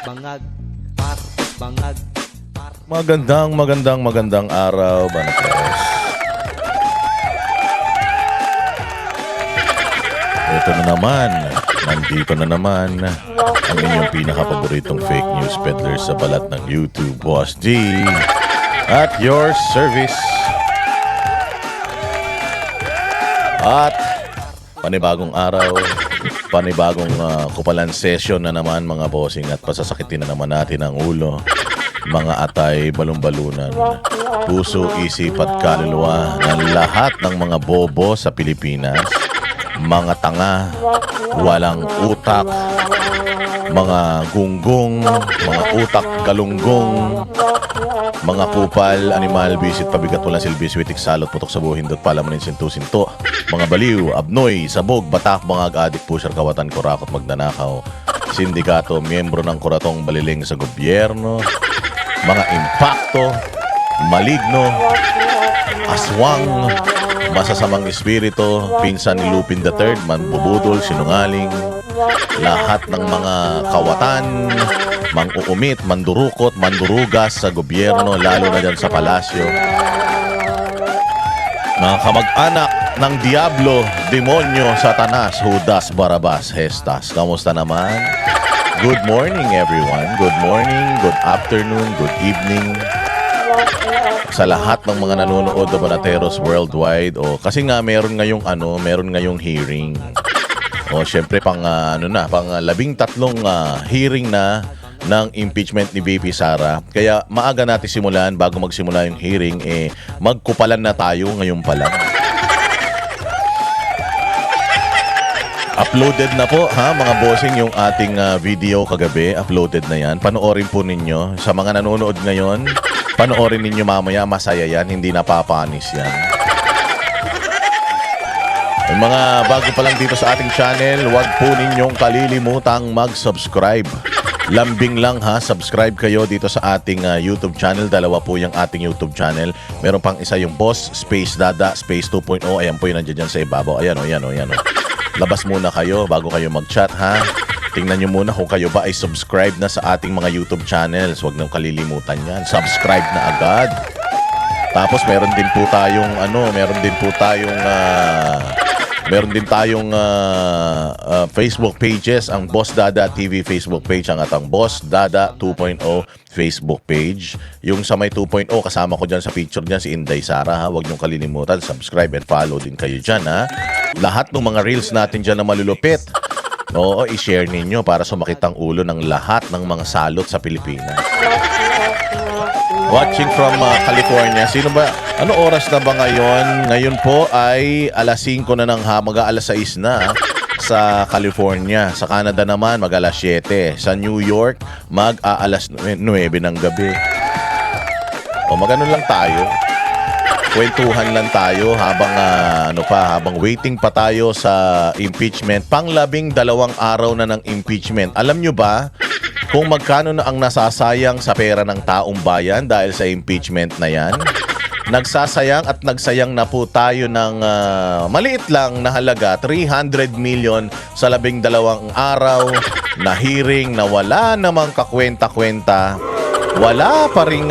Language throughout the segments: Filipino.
Bangag, par, bangag, par. Magandang araw, Banatres. Ito na naman, nandito na naman ang inyong pinaka-paboritong fake news peddler sa balat ng YouTube, Boss D. At your service. At panibagong araw, panibagong kupalan session na naman mga bossing at pasasakitin na naman natin ang ulo. Mga atay, balon-balunan, puso, isip at kaluluwa ng lahat ng mga bobo sa Pilipinas. Mga tanga, walang utak, mga gunggong, mga utak galunggong, mga kupal, animal, bisit, pabigat, walang silbi, switik, salot, putok sa buhindot, palamunin, sinto-sinto, mga baliw, abnoy, sabog, batak, mga adik, pusher, kawatan, kurakot, magnanakaw, sindikato, miyembro ng kuratong baliling sa gobyerno, mga impakto, maligno, aswang, masasamang espiritu, pinsan ni Lupin III, manbubudol, sinungaling, lahat ng mga kawatan, mang-uumit, mandurukot, mandurugas sa gobyerno, lalo na dyan sa palasyo. Mga kamag-anak ng Diablo, Demonyo, Satanas, Judas, Barabas, Hestas. Kamusta naman? Good morning everyone. Good morning, good afternoon, good evening. Sa lahat ng mga nanonood na Banateros worldwide. Kasi nga meron ngayong hearing. Syempre pang 13 hearing na ng impeachment ni VP Sara. Kaya maaga natin simulan bago magsimula yung hearing, magkupalan na tayo ngayon pa lang. Uploaded na po mga bossing yung ating video kagabi. Uploaded na yan. Panoorin po ninyo. Sa mga nanonood ngayon, panoorin ninyo mamaya. Masaya yan. Hindi napapanis yan. Yung mga bago pa lang dito sa ating channel, huwag po ninyong kalilimutang mag-subscribe. Lambing lang subscribe kayo dito sa ating YouTube channel. Dalawa po yung ating YouTube channel. Meron pang isa yung Boss Space Dada Space 2.0. Ayan po yung nandiyan sa ibabaw. Ayan o. Labas muna kayo bago kayo mag-chat Tingnan nyo muna kung kayo ba ay subscribe na sa ating mga YouTube channels. Huwag nang kalilimutan yan. Subscribe na agad. Tapos meron din tayong Facebook pages, ang Boss Dada TV Facebook page, ang atang Boss Dada 2.0 Facebook page. Yung sa may 2.0, kasama ko dyan sa picture dyan si Inday Sara. Huwag niyong kalilimutan, subscribe and follow din kayo dyan Lahat ng mga reels natin dyan na malulupit, i-share ninyo para sumakit ang ulo ng lahat ng mga salot sa Pilipinas. Watching from California. Sino ba? Ano oras na ba ngayon? Ngayon po ay alas 5 na mag-aalas 6 na sa California. Sa Canada naman mag-alas 7. Sa New York mag-aalas 9 ng gabi. Magano lang tayo. Kwentuhan lang tayo habang waiting pa tayo sa impeachment. Pang-12 araw na ng impeachment. Alam nyo ba kung magkano na ang nasasayang sa pera ng taong bayan dahil sa impeachment na yan? Nagsasayang at nagsayang na po tayo ng maliit lang na halaga, 300 million sa 12 araw na hearing na wala namang kakwenta-kwenta. Wala pa rin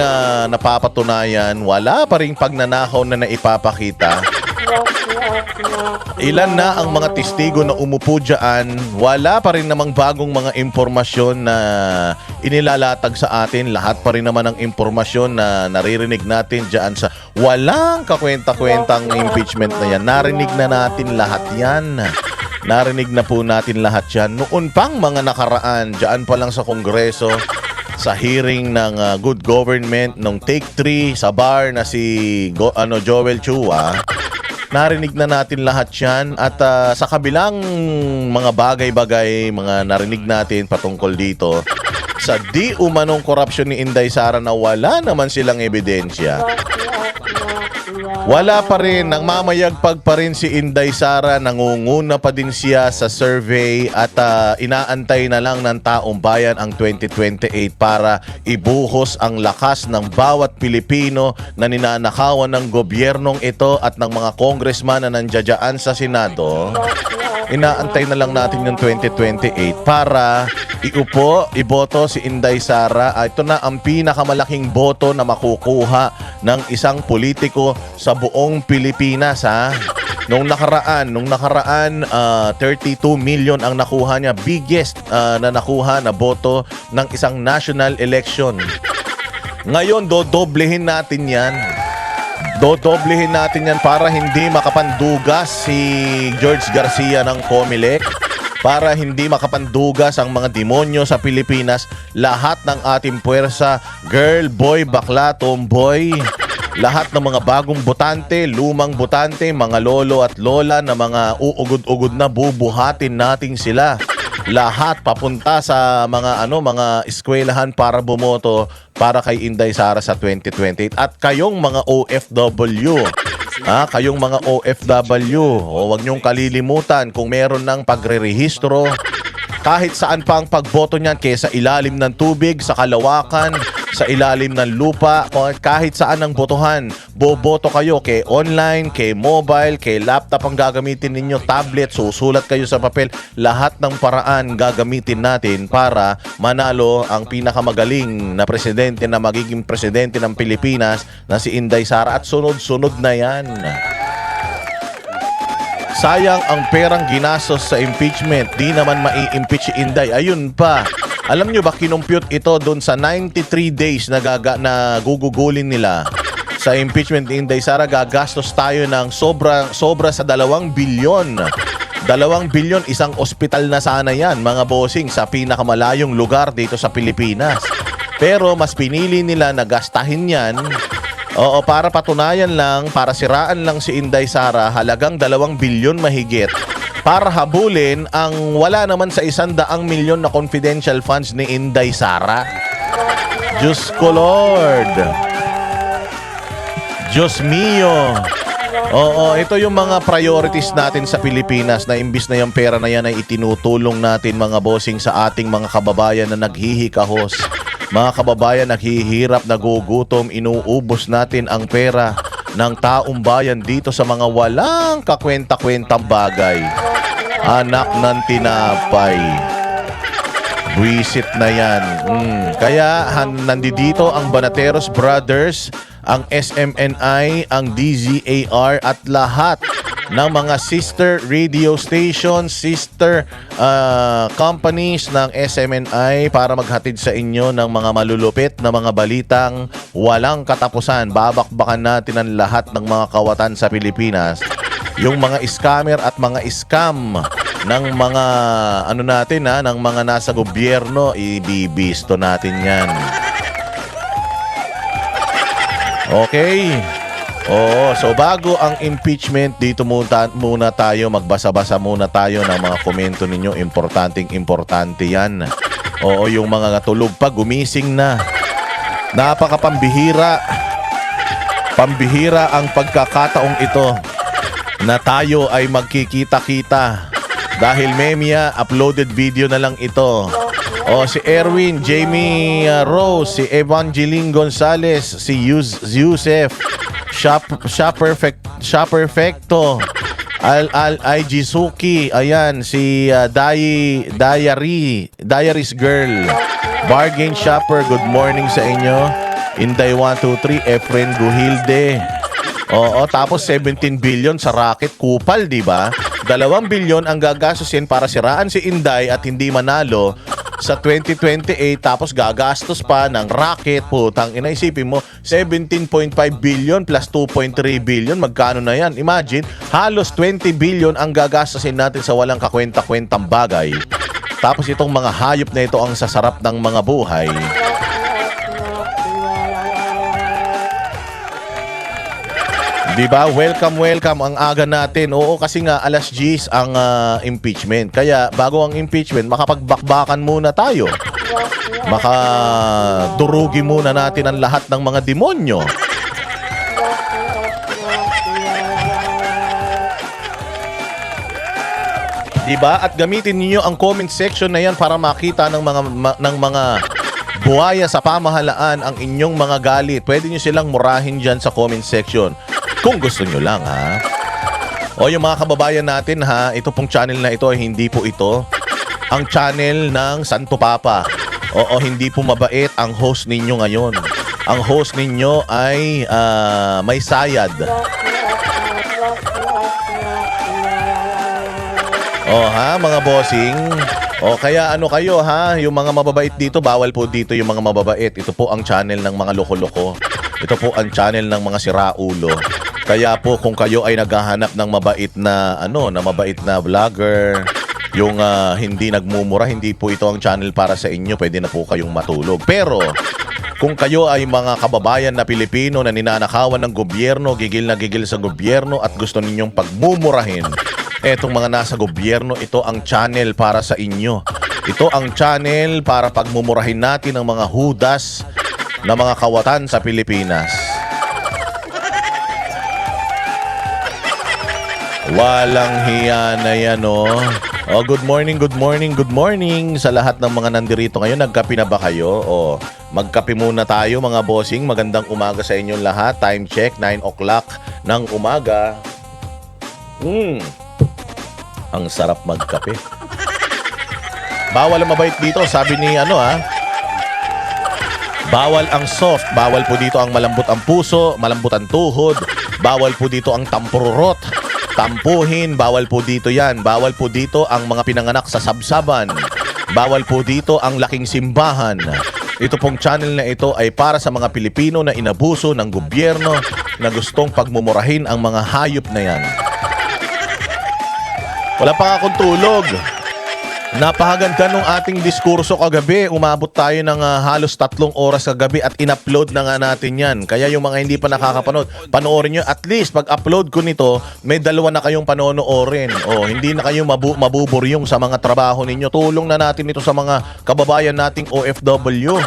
napapatunayan, wala pa rin pagnanakaw na naipapakita. Ilan na ang mga testigo na umupo dyan, wala pa rin namang bagong mga impormasyon na inilalatag sa atin. Lahat pa rin naman ang impormasyon na naririnig natin dyan sa walang kakwenta-kwentang impeachment na yan. Narinig na natin lahat yan. Narinig na po natin lahat yan. Noon pang mga nakaraan, dyan pa lang sa Kongreso, sa hearing ng good government nung Take 3 sa bar na si Joel Chua, narinig na natin lahat yan. At sa kabilang mga bagay-bagay, mga narinig natin patungkol dito sa di umanong korupsyon ni Inday Sara na wala naman silang ebidensya. Wala pa rin, nagmamayagpag pa rin si Inday Sara, nangunguna pa din siya sa survey at inaantay na lang ng taong bayan ang 2028 para ibuhos ang lakas ng bawat Pilipino na ninanakawan ng gobyernong ito at ng mga congressman na nandiyadyaan sa Senado. Inaantay na lang natin yung 2028 para iboto si Inday Sara. Ito na ang pinakamalaking boto na makukuha ng isang politiko sa buong Pilipinas, ha. Nung nakaraan, 32 million ang nakuha niya. Biggest na nakuha na boto ng isang national election. Ngayon, dodoblehin natin yan. Dodoblehin natin yan para hindi makapandugas si George Garcia ng Comelec. Para hindi makapandugas ang mga demonyo sa Pilipinas. Lahat ng ating puwersa, girl, boy, bakla, tomboy, lahat ng mga bagong botante, lumang botante, mga lolo at lola na mga uugod-ugod na, bubuhatin natin sila. Lahat papunta sa mga mga eskwelahan para bumoto para kay Inday Sara sa 2028. At kayong mga OFW, kayong mga OFW, huwag niyong kalilimutan kung meron ng pagrerehistro, kahit saan pa ang pagboto niyan, kesa ilalim ng tubig, sa kalawakan, sa ilalim ng lupa, kahit saan ang botohan, boboto kayo, kay online, kay mobile, kay laptop ang gagamitin ninyo, tablet, susulat kayo sa papel, lahat ng paraan gagamitin natin para manalo ang pinakamagaling na presidente na magiging presidente ng Pilipinas na si Inday Sara, at sunod-sunod na yan. Sayang ang perang ginastos sa impeachment. Di naman mai-impeach si Inday. Ayun pa. Alam nyo ba, kinumpute ito doon sa 93 days na gugugulin nila sa impeachment ni Inday Sara. Gagastos tayo ng sobra sa 2 bilyon. 2 bilyon, isang ospital na sana yan, mga bossing, sa pinakamalayong lugar dito sa Pilipinas. Pero mas pinili nila na gastahin yan, para patunayan lang, para siraan lang si Inday Sara, halagang 2 bilyon mahigit, para habulin ang wala naman sa 100 milyon na confidential funds ni Inday Sara. Diyos ko Lord. Diyos mio. Ito yung mga priorities natin sa Pilipinas, na imbis na yung pera na yan ay itinutulong natin, mga bossing, sa ating mga kababayan na naghihikahos. Mga kababayan naghihirap, nagugutom, inuubos natin ang pera ng taong bayan dito sa mga walang kakwenta-kwentang bagay. Anak ng tinapay. Buisit na yan. Kaya nandito ang Banateros Brothers, ang SMNI, ang DZAR, at lahat ng mga sister radio stations, sister companies ng SMNI para maghatid sa inyo ng mga malulupit na mga balitang walang katapusan. Babakbakan natin ang lahat ng mga kawatan sa Pilipinas. Yung mga scammer at mga scam ng mga ng mga nasa gobyerno, ibibisto natin yan. Okay. So bago ang impeachment, dito muna tayo, magbasa-basa muna tayo ng mga komento ninyo. Importante yan. Yung mga tulog pa, gumising na. Napakapambihira. Pambihira ang pagkakataong ito na tayo ay magkikita-kita. Dahil memya, uploaded video na lang ito. Si Erwin, Jamie Rose, si Evangeline Gonzalez, si Yusef, Shopperfecto, IG Suki, ayan, si Diaries Girl, Bargain Shopper, good morning sa inyo. Inday 123, Efren Guhilde. Tapos 17 billion sa racket, kupal, di ba? 2 billion ang gagastusin para siraan si Inday at hindi manalo sa 2028, tapos gagastos pa ng racket. Putang ina, isipin mo, 17.5 billion plus 2.3 billion, magkano na yan? Imagine, halos 20 billion ang gagastusin natin sa walang kakwenta-kwentang bagay. Tapos itong mga hayop na ito ang sasarap ng mga buhay. Diba? Welcome ang aga natin. Kasi nga alas 10 ang impeachment. Kaya bago ang impeachment, makapagbakbakan muna tayo. Makadurugi muna natin ang lahat ng mga demonyo. Diba? At gamitin niyo ang comment section na yan para makita ng mga buhaya sa pamahalaan ang inyong mga galit. Pwede niyo silang murahin dyan sa comment section. Kung gusto nyo lang, ha? O yung mga kababayan natin ha, ito pong channel na ito ay hindi po ito ang channel ng Santo Papa. Oo, hindi po mabait ang host ninyo ngayon. Ang host ninyo ay may sayad. Oh ha, mga bossing. O kaya ano kayo ha, yung mga mababait dito, bawal po dito yung mga mababait. Ito po ang channel ng mga loko-loko. Ito po ang channel ng mga siraulo. Kaya po kung kayo ay naghahanap ng mabait na na mabait na vlogger, yung hindi nagmumura, hindi po ito ang channel para sa inyo. Pwede na po kayong matulog. Pero kung kayo ay mga kababayan na Pilipino na ninanakawan ng gobyerno, gigil na gigil sa gobyerno at gusto ninyong pagmumurahin etong mga nasa gobyerno, ito ang channel para sa inyo. Ito ang channel para pagmumurahin natin ang mga hudas na mga kawatan sa Pilipinas. Walang hiya na yan, oh. Oh, good morning, good morning, good morning sa lahat ng mga nandirito ngayon. Nagkape na ba kayo? Oh, magkape muna tayo mga bossing. Magandang umaga sa inyong lahat. Time check, 9 o'clock ng umaga. Ang sarap magkape. Bawal ang mabait dito, sabi ni bawal ang soft, bawal po dito ang malambot ang puso, malambot ang tuhod, bawal po dito ang tampururot, tampuhin, bawal po dito yan, bawal po dito ang mga pinanganak sa sabsaban, bawal po dito ang laking simbahan. Ito pong channel na ito ay para sa mga Pilipino na inabuso ng gobyerno na gustong pagmumurahin ang mga hayop na yan. Wala pa nga akong tulog. Napakaganda nung ating diskurso kagabi. Umabot tayo ng halos 3 oras kagabi at in-upload na nga natin yan. Kaya yung mga hindi pa nakakapanood, panoorin nyo. At least pag upload ko nito, may 2 na kayong panonoorin. O, hindi na kayo mabuburyong sa mga trabaho ninyo. Tulong na natin ito sa mga kababayan nating OFW.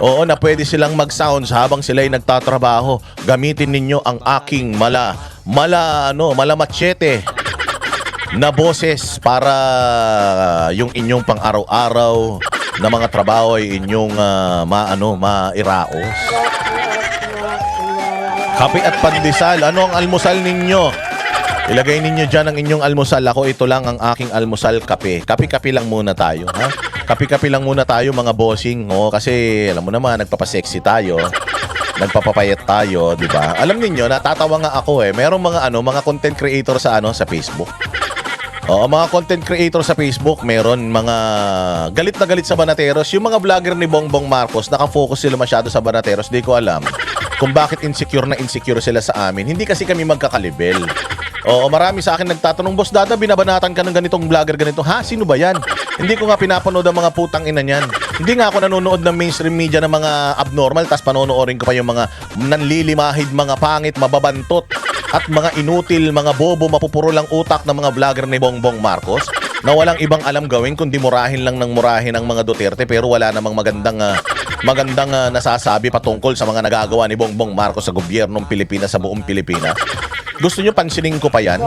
Oo, na pwede silang mag-sounds habang sila'y nagtatrabaho. Gamitin ninyo ang aking mala machete na boses para yung inyong pang-araw-araw na mga trabaho ay inyong mairaos. Kape at pandesal. Ano ang almusal ninyo? Ilagay ninyo dyan ang inyong almusal. Ako, ito lang ang aking almusal, kape. Kape-kape lang muna tayo, ha? Kape-kape lang muna tayo, mga bossing. Oh, kasi, alam mo naman, nagpapasexy tayo. Nagpapapayat tayo, di ba? Alam niyo, natatawa nga ako eh. Merong mga content creator sa Facebook. Oo, mga content creator sa Facebook, meron mga galit na galit sa Banateros. Yung mga vlogger ni Bongbong Marcos, nakafocus sila masyado sa Banateros. Di ko alam kung bakit insecure sila sa amin. Hindi kasi kami magkakalibel. Oo, marami sa akin nagtatanong, Boss Dada, binabanatan ka ng ganitong vlogger ganito. Ha? Sino ba yan? Hindi ko nga pinapanood ang mga putang ina niyan. Hindi nga ako nanonood ng mainstream media ng mga abnormal, tas panonoorin ko pa yung mga nanlilimahid, mga pangit, mababantot, at mga inutil, mga bobo, mapupuro lang utak ng mga vlogger ni Bongbong Marcos na walang ibang alam gawin kundi murahin lang ng murahin ang mga Duterte, pero wala namang magandang nasasabi patungkol sa mga nagagawa ni Bongbong Marcos sa gobyernong Pilipinas, sa buong Pilipinas. Gusto nyo pansinin ko pa yan?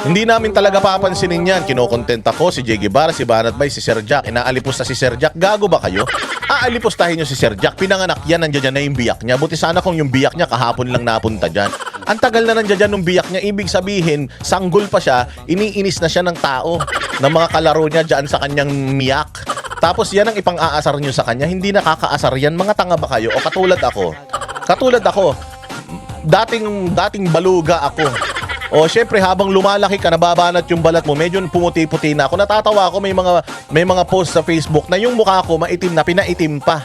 Hindi namin talaga papansinin yan. Kinokontent ako, si J. Guevara, si Banat Bay, si Sir Jack. Inaalipos na si Sir Jack. Gago ba kayo? Aalipostahin nyo si Sir Jack. Pinanganak yan, nandiyan na yung biyak niya. Buti sana kung yung biyak niya kahapon lang napunta dyan. Ang tagal na nandiyan yung biyak niya. Ibig sabihin, sanggol pa siya, iniinis na siya ng tao, ng mga kalaro niya dyan sa kanyang miyak. Tapos yan ang ipang-aasar nyo sa kanya. Hindi nakakaasar yan. Mga tanga ba kayo? O katulad ako. Dating baluga ako. O syempre, habang lumalaki ka, nababanat yung balat mo, medyo pumuti-puti na ako. Natatawa ako, may mga post sa Facebook na yung mukha ko maitim na, pinaitim pa.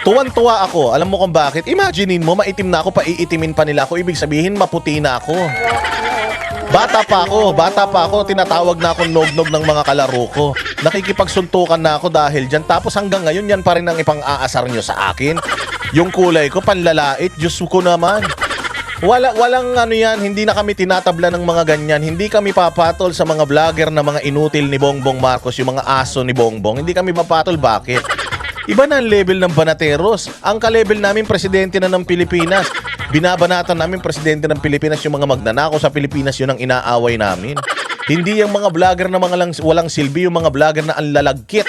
Tuwan-tuwa ako. Alam mo kung bakit? Imaginein mo, maitim na ako, paiitimin pa nila ako. Ibig sabihin, maputi na ako. Bata pa ako, tinatawag na akong nog-nog ng mga kalaro ko. Nakikipagsuntukan na ako dahil dyan. Tapos hanggang ngayon, yan pa rin ang ipang-aasar nyo sa akin. Yung kulay ko, panlalait, Diyos ko naman. Walang yan, hindi na kami tinatabla ng mga ganyan. Hindi kami papatol sa mga vlogger na mga inutil ni Bongbong Marcos, yung mga aso ni Bongbong. Hindi kami papatol, bakit? Iba na ang level ng Banateros. Ang ka-level namin, presidente na ng Pilipinas. Binabanatan namin presidente ng Pilipinas, yung mga magnanakaw sa Pilipinas, yun ang inaaway namin. Hindi yung mga vlogger na walang silbi, yung mga vlogger na ang lalagkit.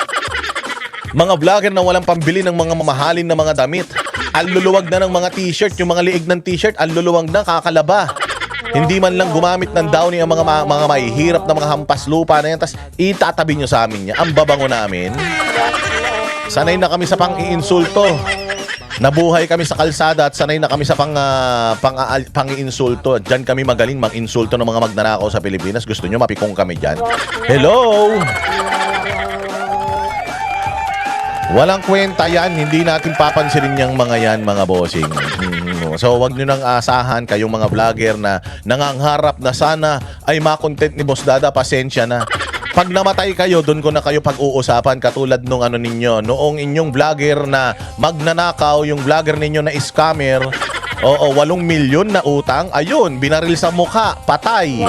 Mga vlogger na walang pambili ng mga mamahalin na mga damit. Ang luluwag na ng mga t-shirt, yung mga liig ng t-shirt, ang luluwag na, kakalaba. Hindi man lang gumamit ng downy ang mga mahihirap na mga hampas lupa na yan, tas itatabi nyo sa amin niya. Ang babango namin. Sanay na kami sa pang-iinsulto. Nabuhay kami sa kalsada at sanay na kami sa pang-iinsulto. Diyan kami magaling mag-insulto ng mga magnanakaw sa Pilipinas. Gusto nyo mapikong kami dyan? Hello! Walang kwenta yan. Hindi natin papansinin yung mga yan, mga bossing. So, wag nyo nang asahan kayong mga vlogger na nangangharap na sana ay makontent ni Boss Dada. Pasensya na. Pag namatay kayo, doon ko na kayo pag-uusapan katulad nung ano ninyo. Noong inyong vlogger na magnanakaw, yung vlogger ninyo na scammer, 8 milyon na utang, ayun, binaril sa mukha, patay.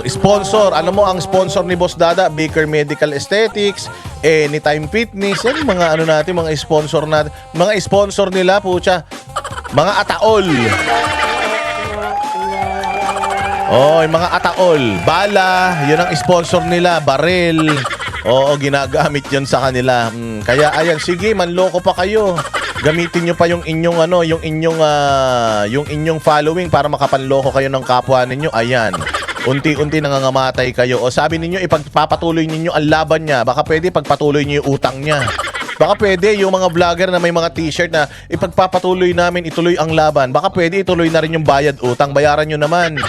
Sponsor, ano mo ang sponsor ni Boss Dada? Baker Medical Aesthetics, Anytime Fitness, yan mga ano natin, mga sponsor natin. Mga sponsor nila, pucha, mga ataol. Yung mga ataol. Bala, yun ang sponsor nila. Baril. Ginagamit yun sa kanila. Kaya ayan, sige, manloko pa kayo. Gamitin nyo pa yung inyong yung inyong following para makapanloko kayo ng kapwa ninyo. Ayan. Unti-unti nangangamatay kayo. O sabi ninyo, ipagpapatuloy ninyo ang laban niya. Baka pwede pagpatuloy niyo yung utang niya. Baka pwede yung mga vlogger na may mga t-shirt na ipagpapatuloy namin, ituloy ang laban. Baka pwede ituloy na rin yung bayad utang. Bayaran nyo naman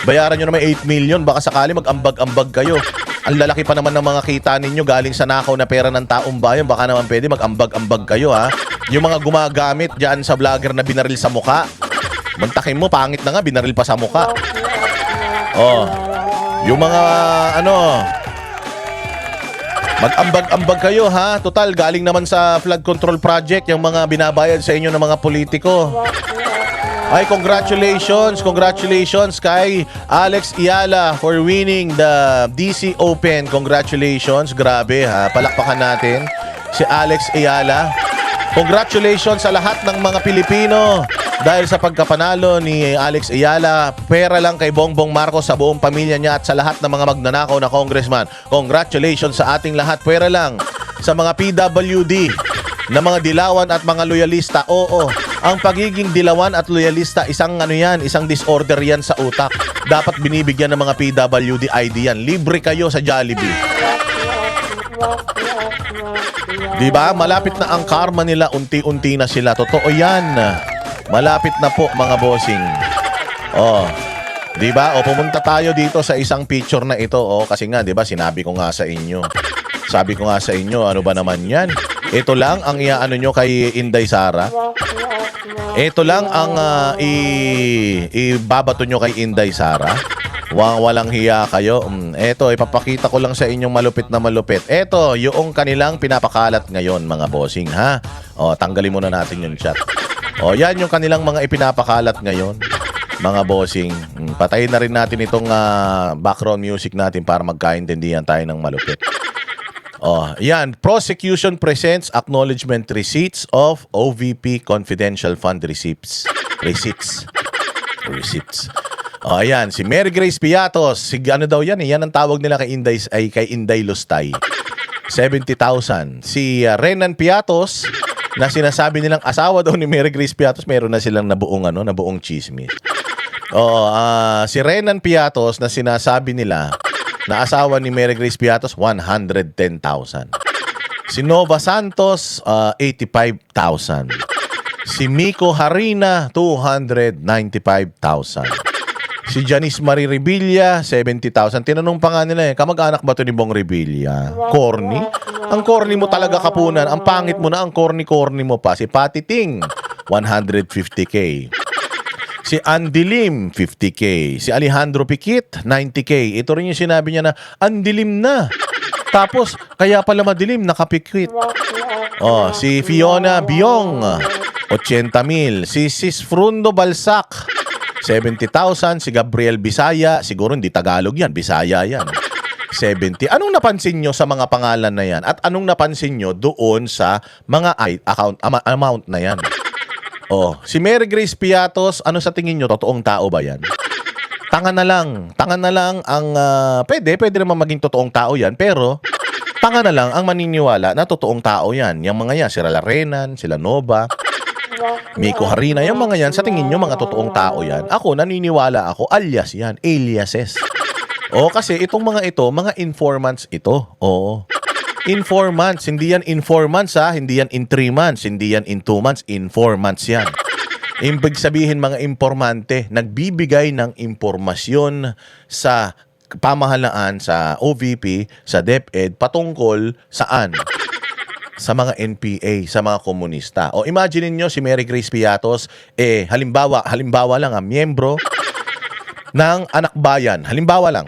8 million. Baka sakali mag-ambag-ambag kayo. Ang lalaki pa naman ng mga kita ninyo galing sa nakaw na pera ng taong bayan. Baka naman pwede mag-ambag-ambag kayo, ha. Yung mga gumagamit dyan sa vlogger na binaril sa muka. Mantakin mo, pangit na nga, binaril pa sa muka. Yung mga mag-ambag-ambag kayo, ha. Total, galing naman sa flood control project yung mga binabayad sa inyo ng mga politiko. Ay, congratulations kay Alex Ayala for winning the DC Open. Congratulations, grabe, ha. Palakpakan natin si Alex Ayala. Congratulations sa lahat ng mga Pilipino dahil sa pagkapanalo ni Alex Ayala. Pera lang kay Bongbong Marcos, sa buong pamilya niya at sa lahat ng mga magnanakaw na congressman. Congratulations sa ating lahat. Pera lang sa mga PWD na mga dilawan at mga loyalista. Ang pagiging dilawan at loyalista, isang disorder yan sa utak. Dapat binibigyan ng mga PWD ID yan. Libre kayo sa Jollibee. Diba? Malapit na ang karma nila. Unti-unti na sila. Totoo yan. Malapit na po, mga bossing. Diba? Pumunta tayo dito sa isang picture na ito. Kasi nga, diba, sinabi ko nga sa inyo. Ano ba naman yan? Ito lang ang iaano nyo kay Inday Sara. Ito lang ang ibabato nyo kay Inday Sara. Walang hiya kayo. Ito, ipapakita ko lang sa inyong malupit na malupit. Ito, yung kanilang pinapakalat ngayon, mga bossing, ha? Tanggalin muna natin yung chat. Yan yung kanilang mga ipinapakalat ngayon, mga bossing. Patayin na rin natin itong background music natin para magkaintindihan tayo ng malupit. Yan. Prosecution presents acknowledgement receipts of OVP confidential fund receipts. Ayan, si Mary Grace Piatos. Ano daw yan? Yan ang tawag nila kay Inday Lustay. 70,000. Si Renan Piatos, na sinasabi nilang asawa daw ni Mary Grace Piatos, meron na silang nabuong chismis. Si Renan Piatos na sinasabi nila na asawa ni Mary Grace Piatos, 110,000. Si Nova Santos, 85,000. Si Miko Harina, 295,000. Si Janice Marie Revilla, 70,000. Tinanong pa nga nila, kamag-anak ba ito ni Bong Revilla? Corny? Ang corny mo talaga, kapunan. Ang pangit mo na, ang corny-corny mo pa. Si Patty Ting, 150K. Si Andy Lim, 50K. Si Alejandro Piquit, 90K. Ito rin yung sinabi niya na, andilim na. Tapos, kaya pala madilim, nakapikit. Si Fiona Biong, 80,000. Si Sis Frundo Balsac, 70,000. Si Gabriel Bisaya, siguro hindi Tagalog yan, Bisaya yan. 70. Anong napansin nyo sa mga pangalan na yan? At anong napansin nyo doon sa mga amount na yan? Si Mary Grace Piatos, ano sa tingin nyo? Totoong tao ba yan? Tanga na lang ang pwede naman maging totoong tao yan, pero tanga na lang ang maniniwala na totoong tao yan. Yung mga yan, sila Renan, sila Nova. Miko Harina, yung mga yan, sa tingin nyo mga totoong tao yan? Ako, naniniwala ako, alias yan, aliases. O kasi itong mga ito, mga informants ito. Oo. Informants, hindi yan informants ha, hindi yan in 3 months, hindi yan in 2 months, informants yan. Ibig sabihin mga informante, nagbibigay ng impormasyon sa pamahalaan, sa OVP, sa DepEd, patungkol saan? Sa mga NPA, sa mga komunista. O imagine niyo si Mary Grace Piatos, halimbawa lang miyembro ng Anak Bayan, halimbawa lang.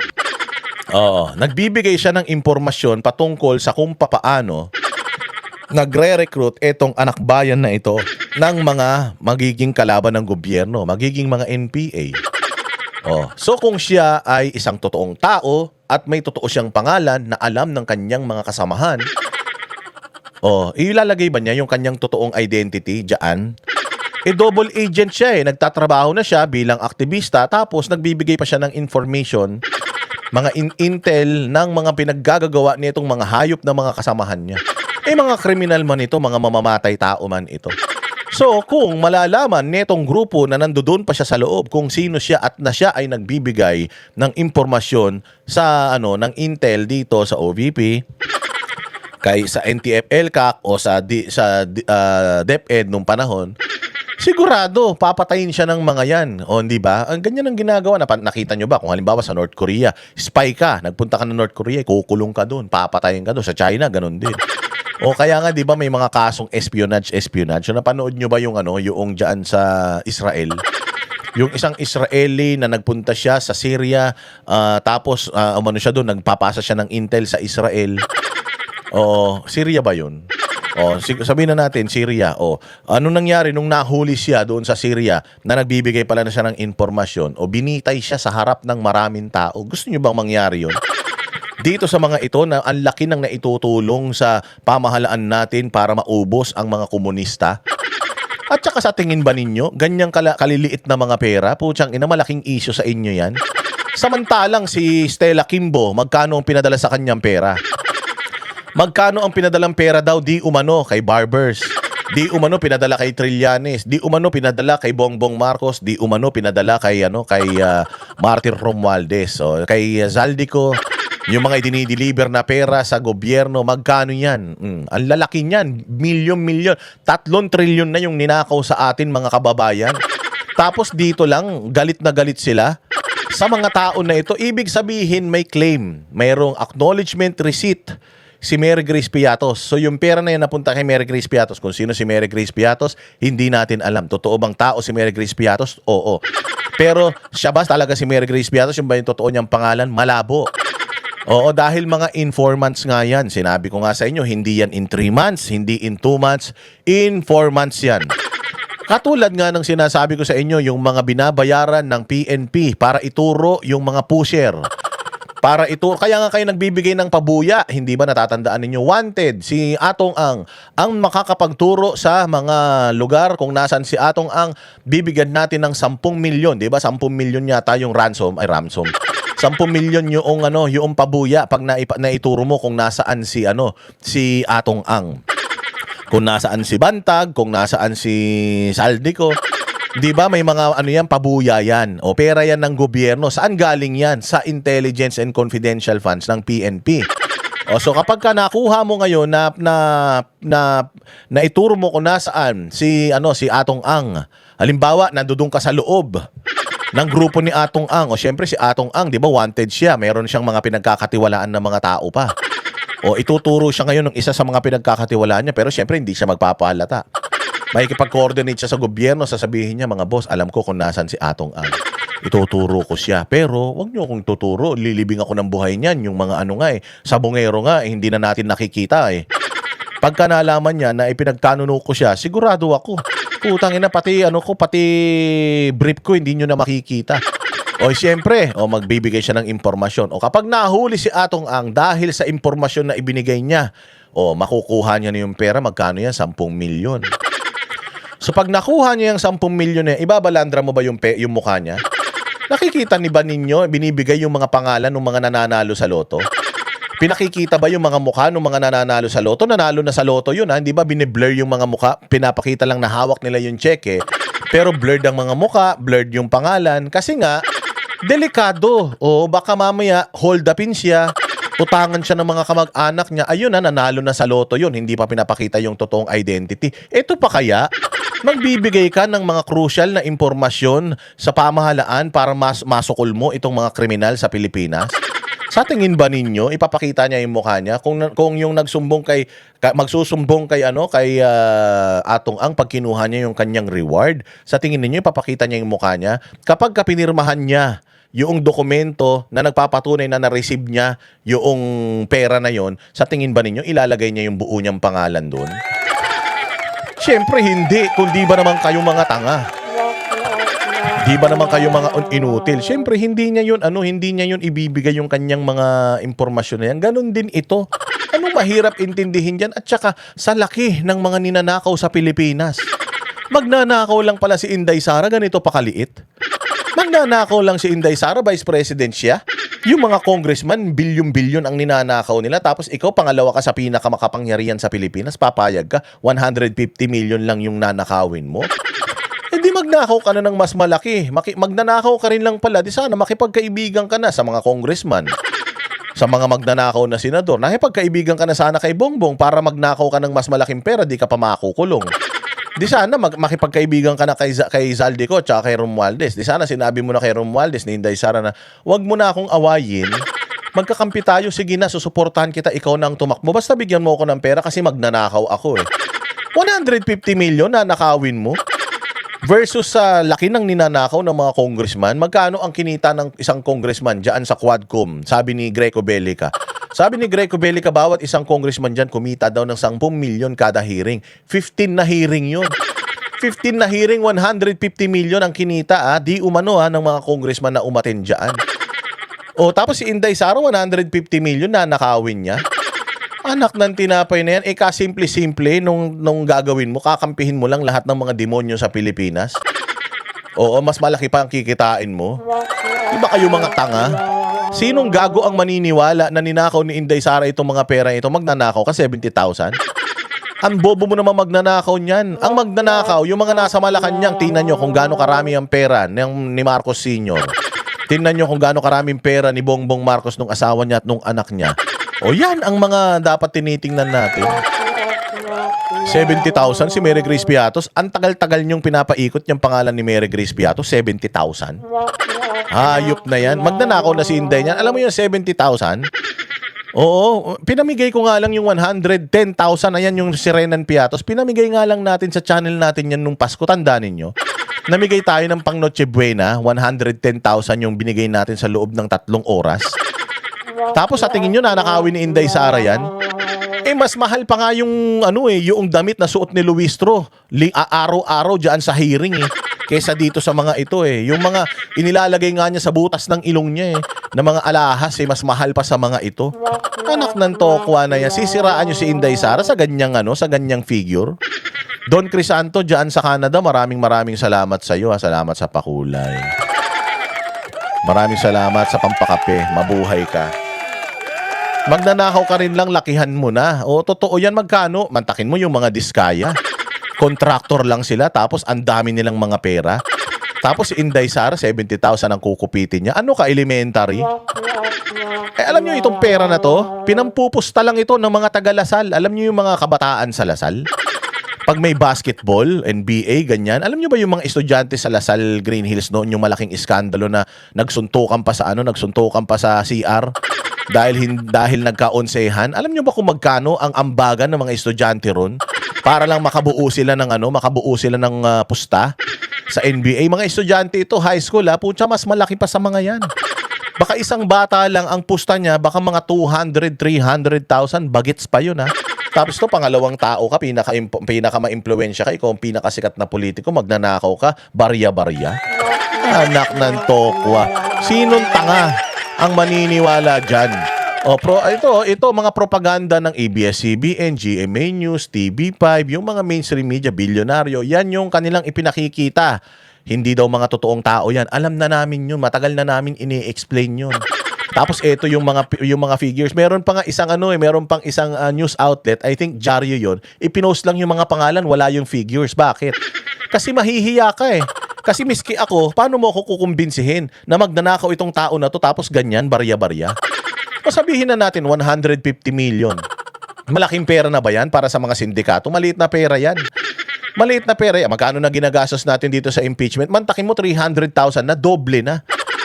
Oo, nagbibigay siya ng impormasyon patungkol sa kung papaano nagre-recruit itong Anak Bayan na ito ng mga magiging kalaban ng gobyerno, magiging mga NPA. Oh, so kung siya ay isang totoong tao at may totoo siyang pangalan na alam ng kanyang mga kasamahan, ilalagay ba niya yung kanyang totoong identity diyan? Double agent siya eh. Nagtatrabaho na siya bilang aktivista tapos nagbibigay pa siya ng information, mga intel ng mga pinaggagawa nitong mga hayop na mga kasamahan niya. Mga kriminal man ito, mga mamamatay tao man ito. So, kung malalaman nitong grupo na nandoon pa siya sa loob kung sino siya at na siya ay nagbibigay ng impormasyon sa ng intel dito sa OVP, kay sa NTF-ELCAC o sa DepEd nung panahon, sigurado papatayin siya ng mga yan. O hindi ba? Ang ganyan ang ginagawa. Nakita nyo ba kung halimbawa sa North Korea, spy ka, nagpunta ka ng North Korea, kukulong ka doon, papatayin ka doon. Sa China, ganun din. O kaya nga 'di ba may mga kasong espionage. So napanood nyo ba yung yung diyan sa Israel? Yung isang Israeli na nagpunta siya sa Syria, tapos umano siya doon, nagpapasa siya ng intel sa Israel. Syria ba 'yun? Sabihin na natin Syria. Ano nangyari nung nahuli siya doon sa Syria na nagbibigay pala na siya ng impormasyon o binitay siya sa harap ng maraming tao? Gusto niyo bang mangyari 'yun? Dito sa mga ito na ang laki ng naitutulong sa pamahalaan natin para maubos ang mga komunista. At saka sa tingin ba ninyo, ganyang kaliliit na mga pera, putsang ina, malaking issue sa inyo yan? Samantalang si Stella Kimbo, magkano ang pinadala sa kanyang pera? Magkano ang pinadalang pera daw di umano kay Barbers? Di umano pinadala kay Trillanes, di umano pinadala kay Bongbong Marcos, di umano pinadala kay Martir Romualdez, kay Zaldico. Yung mga dinideliver na pera sa gobyerno, magkano yan? Ang lalaki niyan, milyon-milyon. 3 trilyon na yung ninakaw sa atin mga kababayan. Tapos dito lang, galit na galit sila sa mga tao na ito. Ibig sabihin may claim, mayroong acknowledgement receipt si Mary Grace Piatos. So yung pera na yan napunta kay Mary Grace Piatos. Kung sino si Mary Grace Piatos, hindi natin alam. Totoo bang tao si Mary Grace Piatos? Oo. Pero siya ba talaga si Mary Grace Piatos? Yung ba yung totoo niyang pangalan? Malabo. Oo, dahil mga informants nga yan. Sinabi ko nga sa inyo, hindi yan in 3 months, hindi in 2 months, in 4 months yan. Katulad nga ng sinasabi ko sa inyo, yung mga binabayaran ng PNP para ituro yung mga pusher. Para ituro, kaya nga kayo nagbibigay ng pabuya, hindi ba natatandaan ninyo? Wanted, si Atong ang makakapagturo sa mga lugar kung nasan si Atong Ang, bibigyan natin ng 10 milyon, di ba? 10 milyon yata yung ransom. 10 milyon yung pabuya pag naituro mo kung nasaan si Atong Ang. Kung nasaan si Bantag, kung nasaan si Saldico. 'Di ba may mga pabuya yan. O pera yan ng gobyerno. Saan galing yan? Sa Intelligence and Confidential Funds ng PNP. So kapag ka nakuha mo ngayon na ituro mo kung nasaan si Atong Ang. Halimbawa, nandoon ka sa loob ng grupo ni Atong Ang. Syempre si Atong Ang, 'di ba, wanted siya. Meron siyang mga pinagkakatiwalaan na mga tao pa. Ituturo siya ngayon ng isa sa mga pinagkakatiwalaan niya, pero syempre hindi siya magpapahalata. Makikipag-coordinate siya sa gobyerno, sasabihin niya, mga boss, alam ko kung nasan si Atong Ang. Ituturo ko siya. Pero wag niyo akong tuturo, lilibing ako ng buhay niyan. Yung mga sabongero nga, hindi na natin nakikita eh. Pagka nalaman niya na ipinagtanuno ko siya, sigurado ako, putang ina, pati brief ko hindi niyo na makikita. Siyempre, magbibigay siya ng impormasyon. Kapag nahuli si Atong Ang dahil sa impormasyon na ibinigay niya, makukuha niya na yung pera, magkano yan? 10 milyon. So pag nakuha niya yung 10 milyon na, ibabalandra mo ba yung mukha niya? Nakikita ni ba ninyo, binibigay yung mga pangalan ng mga nananalo sa loto? Pinakikita ba yung mga mukha ng mga nananalo sa loto? Nanalo na sa loto yun, ha? Hindi ba bine-blur yung mga mukha? Pinapakita lang na hawak nila yung cheque. Pero blurred ang mga mukha, blurred yung pangalan. Kasi nga, delikado. O baka mamaya, hold upin siya. Utangan siya ng mga kamag-anak niya. Ayun na, nanalo na sa loto yun. Hindi pa pinapakita yung totoong identity. Ito pa kaya? Magbibigay ka ng mga crucial na impormasyon sa pamahalaan para masukol mo itong mga kriminal sa Pilipinas? Sa tingin ba ninyo, ipapakita niya yung mukha niya? Kung yung magsusumbong kay Atong Ang pag kinuha niya yung kanyang reward, sa tingin ninyo, ipapakita niya yung mukha niya? Kapag kapinirmahan niya yung dokumento na nagpapatunay na na-receive niya yung pera na yon, sa tingin ba ninyo, ilalagay niya yung buo niyang pangalan doon? Siyempre hindi, kundi ba naman kayo mga tanga? Di ba naman kayo mga inutil? Siyempre hindi niya yun ibibigay yung kanyang mga impormasyon na yan. Ganon din ito. Anong mahirap intindihin diyan? At saka sa laki ng mga ninanakaw sa Pilipinas. Magnanakaw lang pala si Inday Sara, ganito pa kaliit. Magnanakaw lang si Inday Sara, Vice President siya. Yung mga congressman, bilyon-bilyon ang ninanakaw nila. Tapos ikaw, pangalawa ka sa pinakamakapangyarihan sa Pilipinas, papayag ka, 150 million lang yung nanakawin mo. Di magnakaw ka na ng mas malaki. Magnanakaw ka rin lang pala. Di sana makipagkaibigan ka na sa mga congressman. Sa mga magnanakaw na senador. Nakipagkaibigan ka na sana kay Bongbong para magnakaw ka ng mas malaking pera, di ka pa makukulong. Di sana makipagkaibigan ka na kay Zaldico at kay Romualdez. Di sana sinabi mo na kay Romualdez ni Inday Sara na wag mo na akong awayin. Magkakampi tayo. Sige na, susuportahan kita. Ikaw na ang tumakbo. Basta bigyan mo ako ng pera kasi magnanakaw ako eh. 150 million na nakawin mo. Versus sa laki ng ninanakaw ng mga congressman, magkano ang kinita ng isang congressman dyan sa Quadcom? Sabi ni Greco Bellica. Sabi ni Greco Bellica, bawat isang congressman dyan kumita daw ng 10 million kada hearing. 15 na hearing yun. 15 na hearing, 150 million ang kinita. Di umano ng mga congressman na umaten dyan. O tapos si Inday Sara, 150 million na nakawin niya. Anak ng tinapay na yan, kasimple-simple nung gagawin mo, kakampihin mo lang lahat ng mga demonyo sa Pilipinas. Oo, mas malaki pa ang kikitain mo. Di ba kayo mga tanga? Sinong gago ang maniniwala na ninakaw ni Inday Sara itong mga pera ito? Magnanakaw ka 70,000? Ang bobo mo naman magnanakaw niyan. Ang magnanakaw, yung mga nasa Malacanang, tingnan nyo kung gaano karami ang pera ni Marcos Sr. Tingnan nyo kung gaano karaming pera ni Bongbong Marcos nung asawa niya at nung anak niya. O yan ang mga dapat tinitingnan natin. 70,000 si Mary Grace Piatos. Ang tagal-tagal niyong pinapaikot niyang pangalan ni Mary Grace Piatos, 70,000. Hayop na yan. Magnanakaw na si Inday niyan. Alam mo yung 70,000? Oo, pinamigay ko nga lang yung 110,000. Ayan yung si Renan Piatos. Pinamigay nga lang natin sa channel natin yan nung Pasko. Tandaan ninyo. Namigay tayo ng pang Noche Buena. 110,000 yung binigay natin sa loob ng 3 oras. Tapos sa tingin nyo, nanakawin ni Inday Sara yan? Mas mahal pa nga yung, yung damit na suot ni Luistro. Araw-araw dyan sa hearing kesa dito sa mga ito Yung mga inilalagay nga niya sa butas ng ilong niya na mga alahas mas mahal pa sa mga ito. Anak ng tokwa na yan. Sisiraan nyo si Inday Sara sa ganyang, sa ganyang figure. Don Crisanto dyan sa Canada, maraming salamat sa iyo. Salamat sa pakulay. Maraming salamat sa pampakape. Mabuhay ka. Magnanakaw ka rin lang, lakihan mo na. O, totoo yan, magkano? Mantakin mo yung mga diskaya. Contractor lang sila, tapos ang dami nilang mga pera. Tapos si Inday Sara, 70,000 ang kukupitin niya. Ano ka, elementary? Alam niyo itong pera na to, pinampupusta lang ito ng mga taga-Lasal. Alam niyo yung mga kabataan sa Lasal? Pag may basketball, NBA, ganyan. Alam niyo ba yung mga estudyante sa Lasal Green Hills noon, yung malaking iskandalo na nagsuntukan pa sa CR? Dahil nagkaonsehan. Alam niyo ba kung magkano ang ambagan ng mga estudyante ron para lang makabuo sila ng pusta sa NBA? Mga estudyante ito, high school pucha, mas malaki pa sa mga yan. Baka isang bata lang ang pusta niya, baka mga 200, 300,000 bagets pa yun Tapos to, pangalawang tao ka, pinaka-ma-impluwensya ka, ikaw ang pinakasikat na politiko, magnanakaw ka, barya-barya. Anak ng tokwa. Sinong tanga ang maniniwala dyan? Ito mga propaganda ng ABS-CBN, GMA News, TV5, yung mga mainstream media, bilyonaryo, yan yung kanilang ipinakikita. Hindi daw mga totoong tao yan. Alam na namin yun, matagal na namin ini-explain yun. Tapos ito yung mga figures. Meron pa nga isang meron pang isang news outlet, I think Diaryo 'yon. Ipinost lang yung mga pangalan, wala yung figures. Bakit? Kasi mahihiya ka eh. Kasi miski ako, paano mo ako kukumbinsihin na magnanakaw itong tao na to tapos ganyan, barya-barya? O sabihin na natin 150 million. Malaking pera na ba yan para sa mga sindikato? Maliit na pera yan. Maliit na pera yan. Magkano na ginagastos natin dito sa impeachment? Mantakin mo 300,000 na, doble na.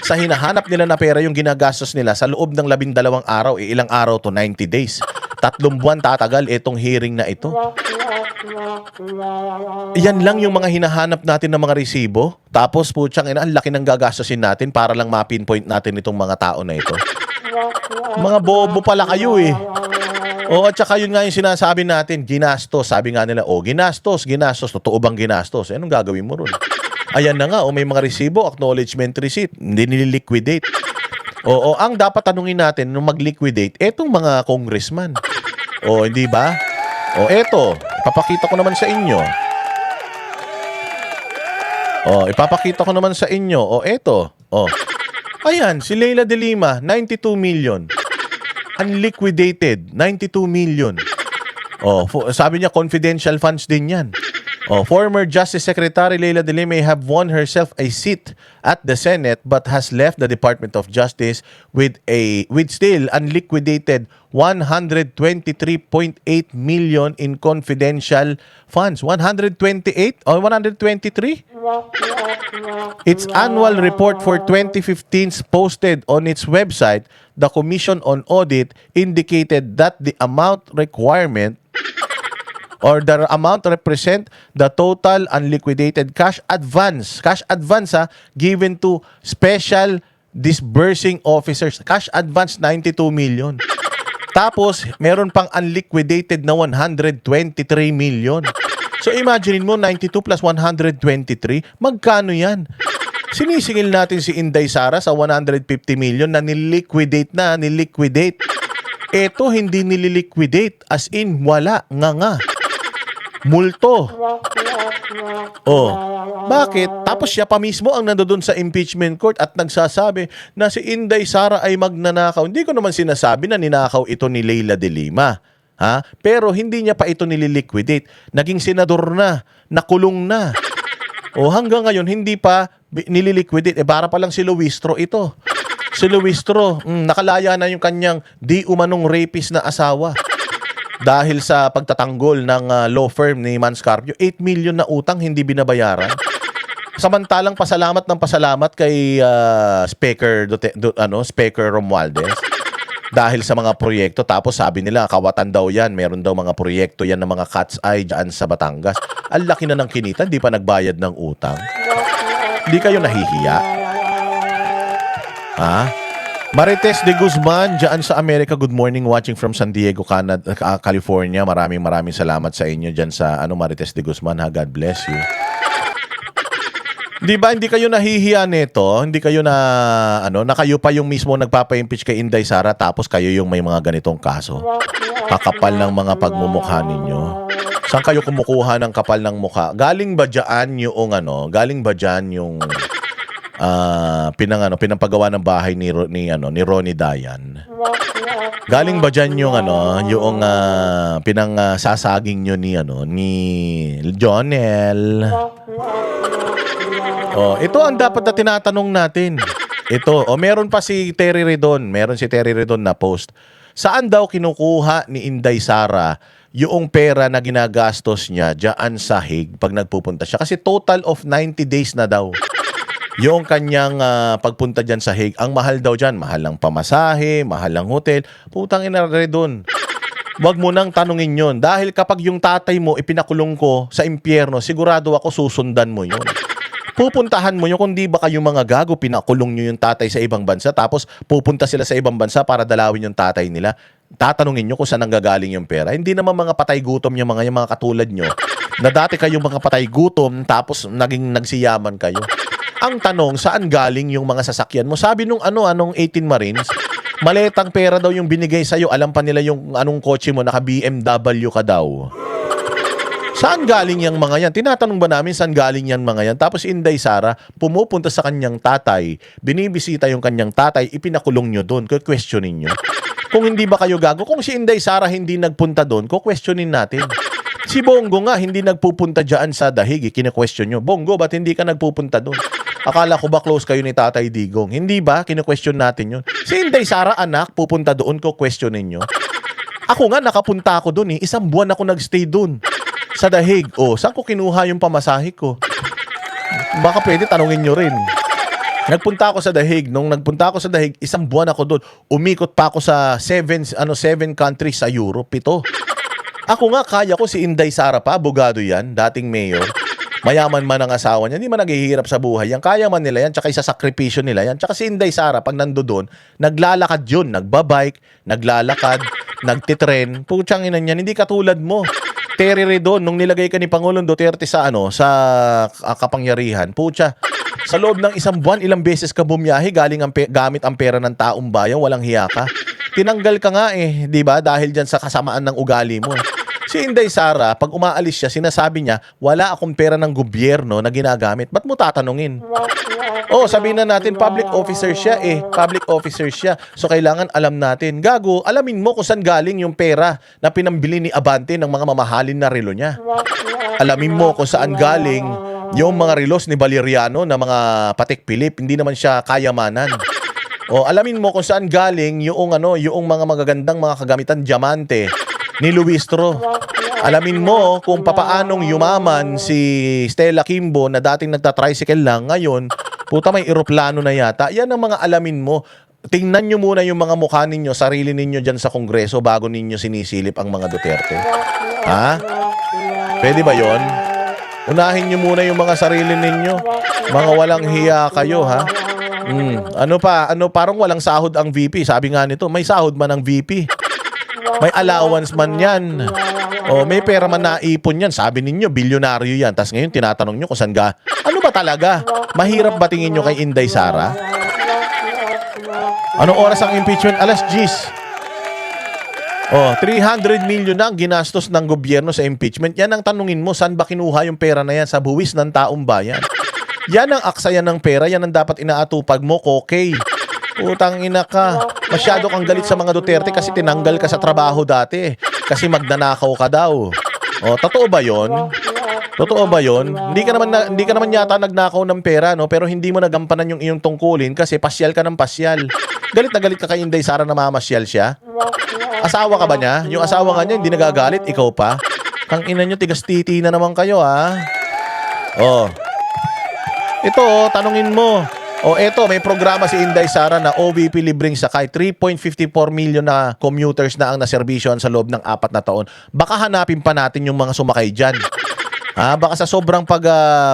Sa hinahanap nila na pera yung ginagastos nila sa loob ng 12 araw, ilang araw to 90 days. 3 buwan tatagal itong hearing na ito. Yan lang yung mga hinahanap natin ng mga resibo. Tapos putsang ina, ang laki ng gagastusin natin para lang ma-pinpoint natin itong mga tao na ito. Mga bobo pala kayo eh. O at saka yun nga yung sinasabi natin, ginastos. Sabi nga nila, ginastos. Totoo bang ginastos? Anong gagawin mo ron? Ayan na nga, may mga resibo, acknowledgement receipt, hindi nililiquidate. Oo, ang dapat tanungin natin nung mag-liquidate, etong mga congressman. O, hindi ba? O, eto, ipapakita ko naman sa inyo. O, ipapakita ko naman sa inyo. O, eto. O, ayan, si Leila de Lima, 92 million. Unliquidated, 92 million. O, sabi niya, confidential funds din yan. Former Justice Secretary Leila de Lima may have won herself a seat at the Senate but has left the Department of Justice with still unliquidated 123.8 million in confidential funds. 128 or 123? Its annual report for 2015 posted on its website, the Commission on Audit indicated that the amount requirement or the amount represent the total unliquidated cash advance given to special disbursing officers. Cash advance 92 million. Tapos meron pang unliquidated na 123 million. So imagine mo 92 plus 123, magkano yan? Sinisingil natin si Inday Sara sa 150 million na niliquidate. Ito hindi nililiquidate, as in wala, nga. Multo. Bakit? Tapos siya pa mismo ang nandoon sa impeachment court at nagsasabi na si Inday Sara ay magnanakaw. Hindi ko naman sinasabi na ninakaw ito ni Leila de Lima. Ha? Pero hindi niya pa ito nililiquidate. Naging senador na, nakulong na. Hanggang ngayon hindi pa nililiquidate. Para pa lang si Luistro ito. Si Luistro, nakalaya na yung kanyang di umanong rapist na asawa. Dahil sa pagtatanggol ng law firm ni Manscarpio, 8 million na utang hindi binabayaran. Samantalang pasalamat kay Speaker Romualdez dahil sa mga proyekto. Tapos sabi nila, kawatan daw yan. Meron daw mga proyekto yan ng mga cat's eye dyan sa Batangas. Ang laki na ng kinita, hindi pa nagbayad ng utang. Hindi kayo nahihiya? Ha? Marites de Guzman, dyan sa Amerika, good morning, watching from San Diego, Canada, California. Maraming salamat sa inyo dyan sa Marites de Guzman, ha? God bless you. Di ba, hindi kayo nahihiya nito? Hindi kayo na kayo pa yung mismo nagpapa-impeach kay Inday Sara, tapos kayo yung may mga ganitong kaso. Kakapal ng mga pagmumukha ninyo. Saan kayo kumukuha ng kapal ng mukha? Galing ba dyan yung pinapagawa ng bahay ni Ronnie Dayan? Galing ba diyan yung sasaging nyo ni Jonel? Ito ang dapat na tinatanong natin. Meron pa si Terry Redon. Meron si Terry Redon na post. Saan daw kinukuha ni Inday Sara yung pera na ginagastos niya diyan sa Hague pag nagpupunta siya? Kasi total of 90 days na daw yung kanyang pagpunta dyan sa Hague. Ang mahal daw dyan. Mahal ng pamasahe, mahal ng hotel. Putang ina, Redon. Wag mo nang tanungin yon. Dahil kapag yung tatay mo ipinakulong ko sa impyerno, sigurado ako susundan mo yun. Pupuntahan mo yun. Kung di ba kayo mga gago, pinakulong nyo yung tatay sa ibang bansa, tapos pupunta sila sa ibang bansa para dalawin yung tatay nila. Tatanungin nyo kung saan nanggagaling yung pera. Hindi naman mga patay gutom yung mga katulad nyo na dati kayong mga patay gutom tapos naging nagsiyaman kayo. Ang tanong, saan galing yung mga sasakyan mo? Sabi nung 18 Marines, maletang pera daw yung binigay sa'yo. Alam pa nila yung anong kotse mo, naka BMW ka daw. Saan galing yung mga yan? Tinatanong ba namin saan galing yan mga yan? Tapos si Inday Sara, pumupunta sa kanyang tatay, binibisita yung kanyang tatay, ipinakulong nyo doon. Questionin nyo. Kung hindi ba kayo gago? Kung si Inday Sara hindi nagpunta doon, questionin natin. Si Bongo nga, hindi nagpupunta dyan sa dahig. Kine-question nyo. Bongo, ba't hindi ka nagpupunta doon? Akala ko ba close kayo ni Tatay Digong? Hindi ba? Kine-question natin yun. Si Inday Sara, anak, pupunta doon, questionin nyo. Ako nga, nakapunta ako doon eh. 1 buwan ako nagstay doon. Sa dahig. Saan ko kinuha yung pamasahe ko? Baka pwede tanungin nyo rin. Nagpunta ako sa dahig. Nung nagpunta ako sa dahig, 1 buwan ako doon. Umikot pa ako sa 7 countries sa Europe. 7. Ako nga, kaya ko si Inday Sara pa. Abogado yan. Dating mayor. Mayaman man ang asawa niya. Hindi man naghihirap sa buhay yan. Kaya man nila yan. Tsaka isasakripisyo nila yan. Tsaka si Inday Sara, pag nando doon, naglalakad yun. Nagbabike, naglalakad, nagtitren. Putsang ina niyan. Hindi katulad mo. Terere doon, nung nilagay ka ni Pangulong Duterte sa sa kapangyarihan, putya, sa loob ng 1 buwan, ilang beses ka bumiyahe galing gamit ang pera ng taong bayan, walang hiya ka. Tinanggal ka nga eh, di ba? Dahil dyan sa kasamaan ng ugali mo. Si Inday Sara, pag umaalis siya, sinasabi niya, wala akong pera ng gobyerno na ginagamit. Ba't mo tatanungin? Sabihin na natin, public officer siya eh. Public officer siya. So, kailangan alam natin. Gago, alamin mo kung saan galing yung pera na pinambili ni Abante ng mga mamahalin na relo niya. Alamin mo kung saan galing yung mga relos ni Valeriano na mga Patek Philippe. Hindi naman siya kayamanan. Alamin mo kung saan galing yung mga magagandang mga kagamitan diamante ni Luistro. Alamin mo kung papaanong yumaman si Stella Kimbo na dating nagta-tricycle lang, ngayon, puta may eroplano na yata. Yan ang mga alamin mo. Tingnan nyo muna yung mga mukha ninyo, sarili ninyo dyan sa Kongreso bago ninyo sinisilip ang mga Duterte. Ha? Pwede ba yon? Unahin nyo muna yung mga sarili ninyo. Mga walang hiya kayo, ha? Parang walang sahod ang VP. Sabi nga nito, may sahod man ang VP. May allowance man yan. May pera man naipon yan. Sabi ninyo, bilyonaryo yan. Tapos ngayon, tinatanong nyo kung saan ga. Ano ba talaga? Mahirap ba tingin nyo kay Inday Sara? Anong oras ang impeachment? 10:00. 300 million na ang ginastos ng gobyerno sa impeachment. Yan ang tanungin mo, saan ba kinuha yung pera na yan? Sa buwis ng taong bayan. Yan ang aksayan ng pera. Yan ang dapat inaatupag mo, kokey. Utang ina ka. Masyado kang galit sa mga Duterte kasi tinanggal ka sa trabaho dati. Kasi magnanakaw ka daw. Totoo ba yon? Totoo ba yon? Hindi ka naman yata nagnakaw ng pera, no? Pero hindi mo nagampanan yung iyong tungkulin kasi pasyal ka ng pasyal. Galit na galit ka kay Inday Sara na mamasyal siya? Asawa ka ba niya? Yung asawa nga niya hindi nagagalit, ikaw pa? Tang ina nyo, tigas titi na naman kayo, ha? Ito, tanungin mo. Eto, may programa si Inday Sara na OVP libreng sakay. 3.54 million na commuters na ang naserbisyohan sa loob ng 4 na taon. Baka hanapin pa natin yung mga sumakay dyan. Baka sa sobrang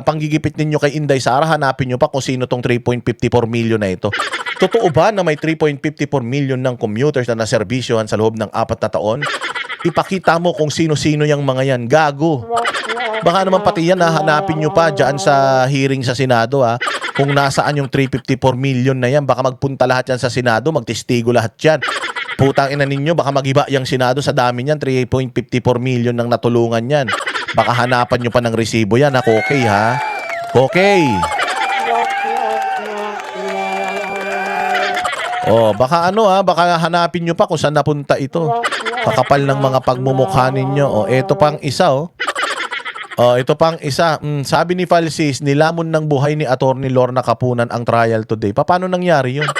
panggigipit ninyo kay Inday Sara, hanapin nyo pa kung sino tong 3.54 million na ito. Totoo ba na may 3.54 million ng commuters na naserbisyohan sa loob ng 4 na taon? Ipakita mo kung sino-sino yung mga yan. Gago. Baka naman pati yan, hanapin nyo pa dyan sa hearing sa Senado, ha? Kung nasaan yung 354 million na yan, baka magpunta lahat yan sa Senado, magtestigo lahat yan. Putang ina ninyo, baka magiba yung Senado sa dami niyan, 3.54 million nang natulungan yan. Baka hanapan nyo pa ng resibo yan, ha? Okay, ha? Okay. Baka baka hanapin nyo pa kung saan napunta ito. Kakapal ng mga pagmumukha ninyo. Eto pang isa, ito pang isa. Sabi ni Falsis, nilamon ng buhay ni Attorney Lorna Kapunan ang trial today. Paano nangyari yun?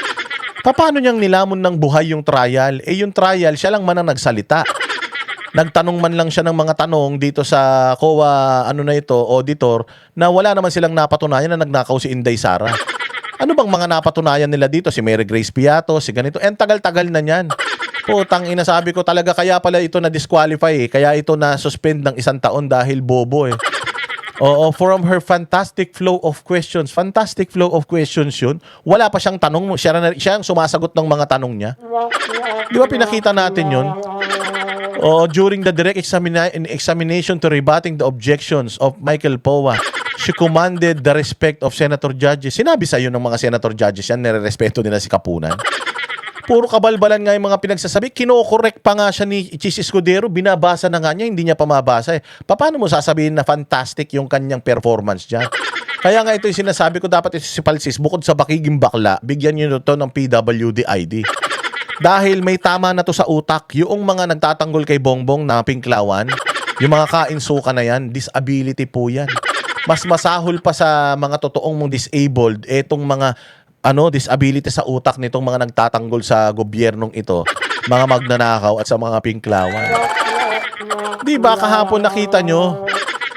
Paano niyang nilamon ng buhay yung trial? Yung trial, siya lang man ang nagsalita. Nagtanong man lang siya ng mga tanong dito sa COA, auditor, na wala naman silang napatunayan na nagnakaw si Inday Sara. Ano bang mga napatunayan nila dito? Si Mary Grace Piato, si ganito. Tagal-tagal na niyan. Putang ina, sabi ko talaga kaya pala ito na disqualify Kaya ito na suspend ng 1 taon dahil bobo from her fantastic flow of questions. Fantastic flow of questions yun. Wala pa siyang tanong. Siya ang sumasagot ng mga tanong niya. Di ba pinakita natin yun? During the direct examination to rebutting the objections of Michael Poa, she commanded the respect of senator judges. Sinabi sa'yo ng mga senator judges yan, nire-respeto nila si Kapunan. Puro kabalbalan nga yung mga pinagsasabi. Kino-correct pa nga siya ni Chis Escudero. Binabasa na nga niya, hindi niya pa mabasa eh. Paano mo sasabihin na fantastic yung kanyang performance dyan? Kaya nga ito yung sinasabi ko, dapat ito si Palsis, bukod sa bakiging bakla, bigyan nyo to ng PWD ID. Dahil may tama na to sa utak. Yung mga nagtatanggol kay Bongbong na pinklawan, yung mga kainsuka na yan, disability po yan. Mas masahol pa sa mga totoong mong disabled, etong mga disability sa utak nitong mga nagtatanggol sa gobyernong ito, mga magnanakaw at sa mga pinklawan. Di ba kahapon nakita nyo?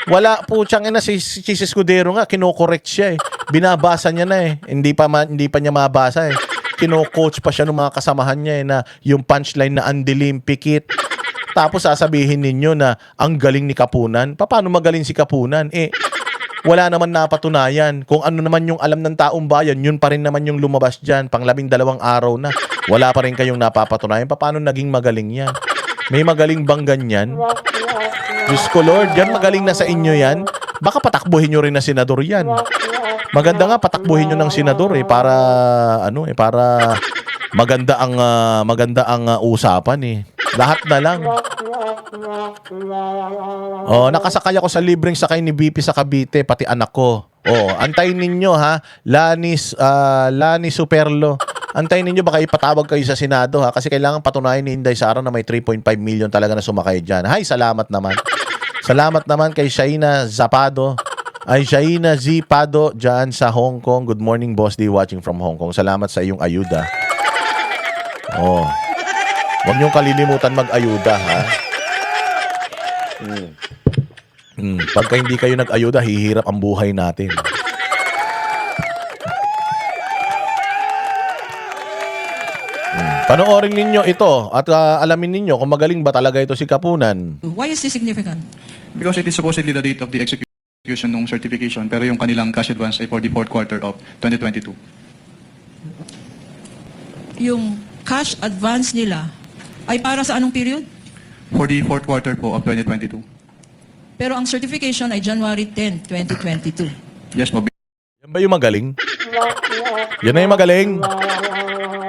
Wala po siyang si Chis Escudero nga, kino-correct siya eh. Binabasa niya na eh. Hindi pa niya mabasa eh. Kino-coach pa siya ng mga kasamahan niya eh, na yung punchline na andilim, pikit. Tapos sasabihin ninyo na ang galing ni Kapunan. Paano magaling si Kapunan? Wala naman napatunayan. Kung ano naman yung alam ng taong bayan, yun pa rin naman yung lumabas dyan. Pang 12 araw na. Wala pa rin kayong napapatunayan. Paano naging magaling yan? May magaling bang ganyan? Diyos ko Lord, yan magaling na sa inyo yan. Baka patakbuhin nyo rin na senador yan. Maganda nga patakbuhin nyo ng senador para para maganda ang usapan eh. Lahat na lang. Nakasakay ako sa libreng sakay ni BP sa Cavite, pati anak ko. Antayin ninyo ha. Lani Superlo. Antayin ninyo, baka ipatawag kayo sa Senado ha. Kasi kailangan patunayan ni Inday Sara na may 3.5 million talaga na sumakay dyan. Hay, salamat naman. Salamat naman kay Shaina Zapado. Shaina Zipado dyan sa Hong Kong. Good morning, Boss D, watching from Hong Kong. Salamat sa iyong ayuda. Huwag niyong kalilimutan mag-ayuda, ha? Pagka hindi kayo nag-ayuda, hihirap ang buhay natin. Panoorin ninyo ito at alamin ninyo kung magaling ba talaga ito si Kapunan. Why is this significant? Because it is supposedly the date of the execution ng certification, pero yung kanilang cash advance ay for the fourth quarter of 2022. Yung cash advance nila ay para sa anong period? For the fourth quarter po of 2022. Pero ang certification ay January 10, 2022. Yes po. Yan ba yung magaling? Yan na yung magaling.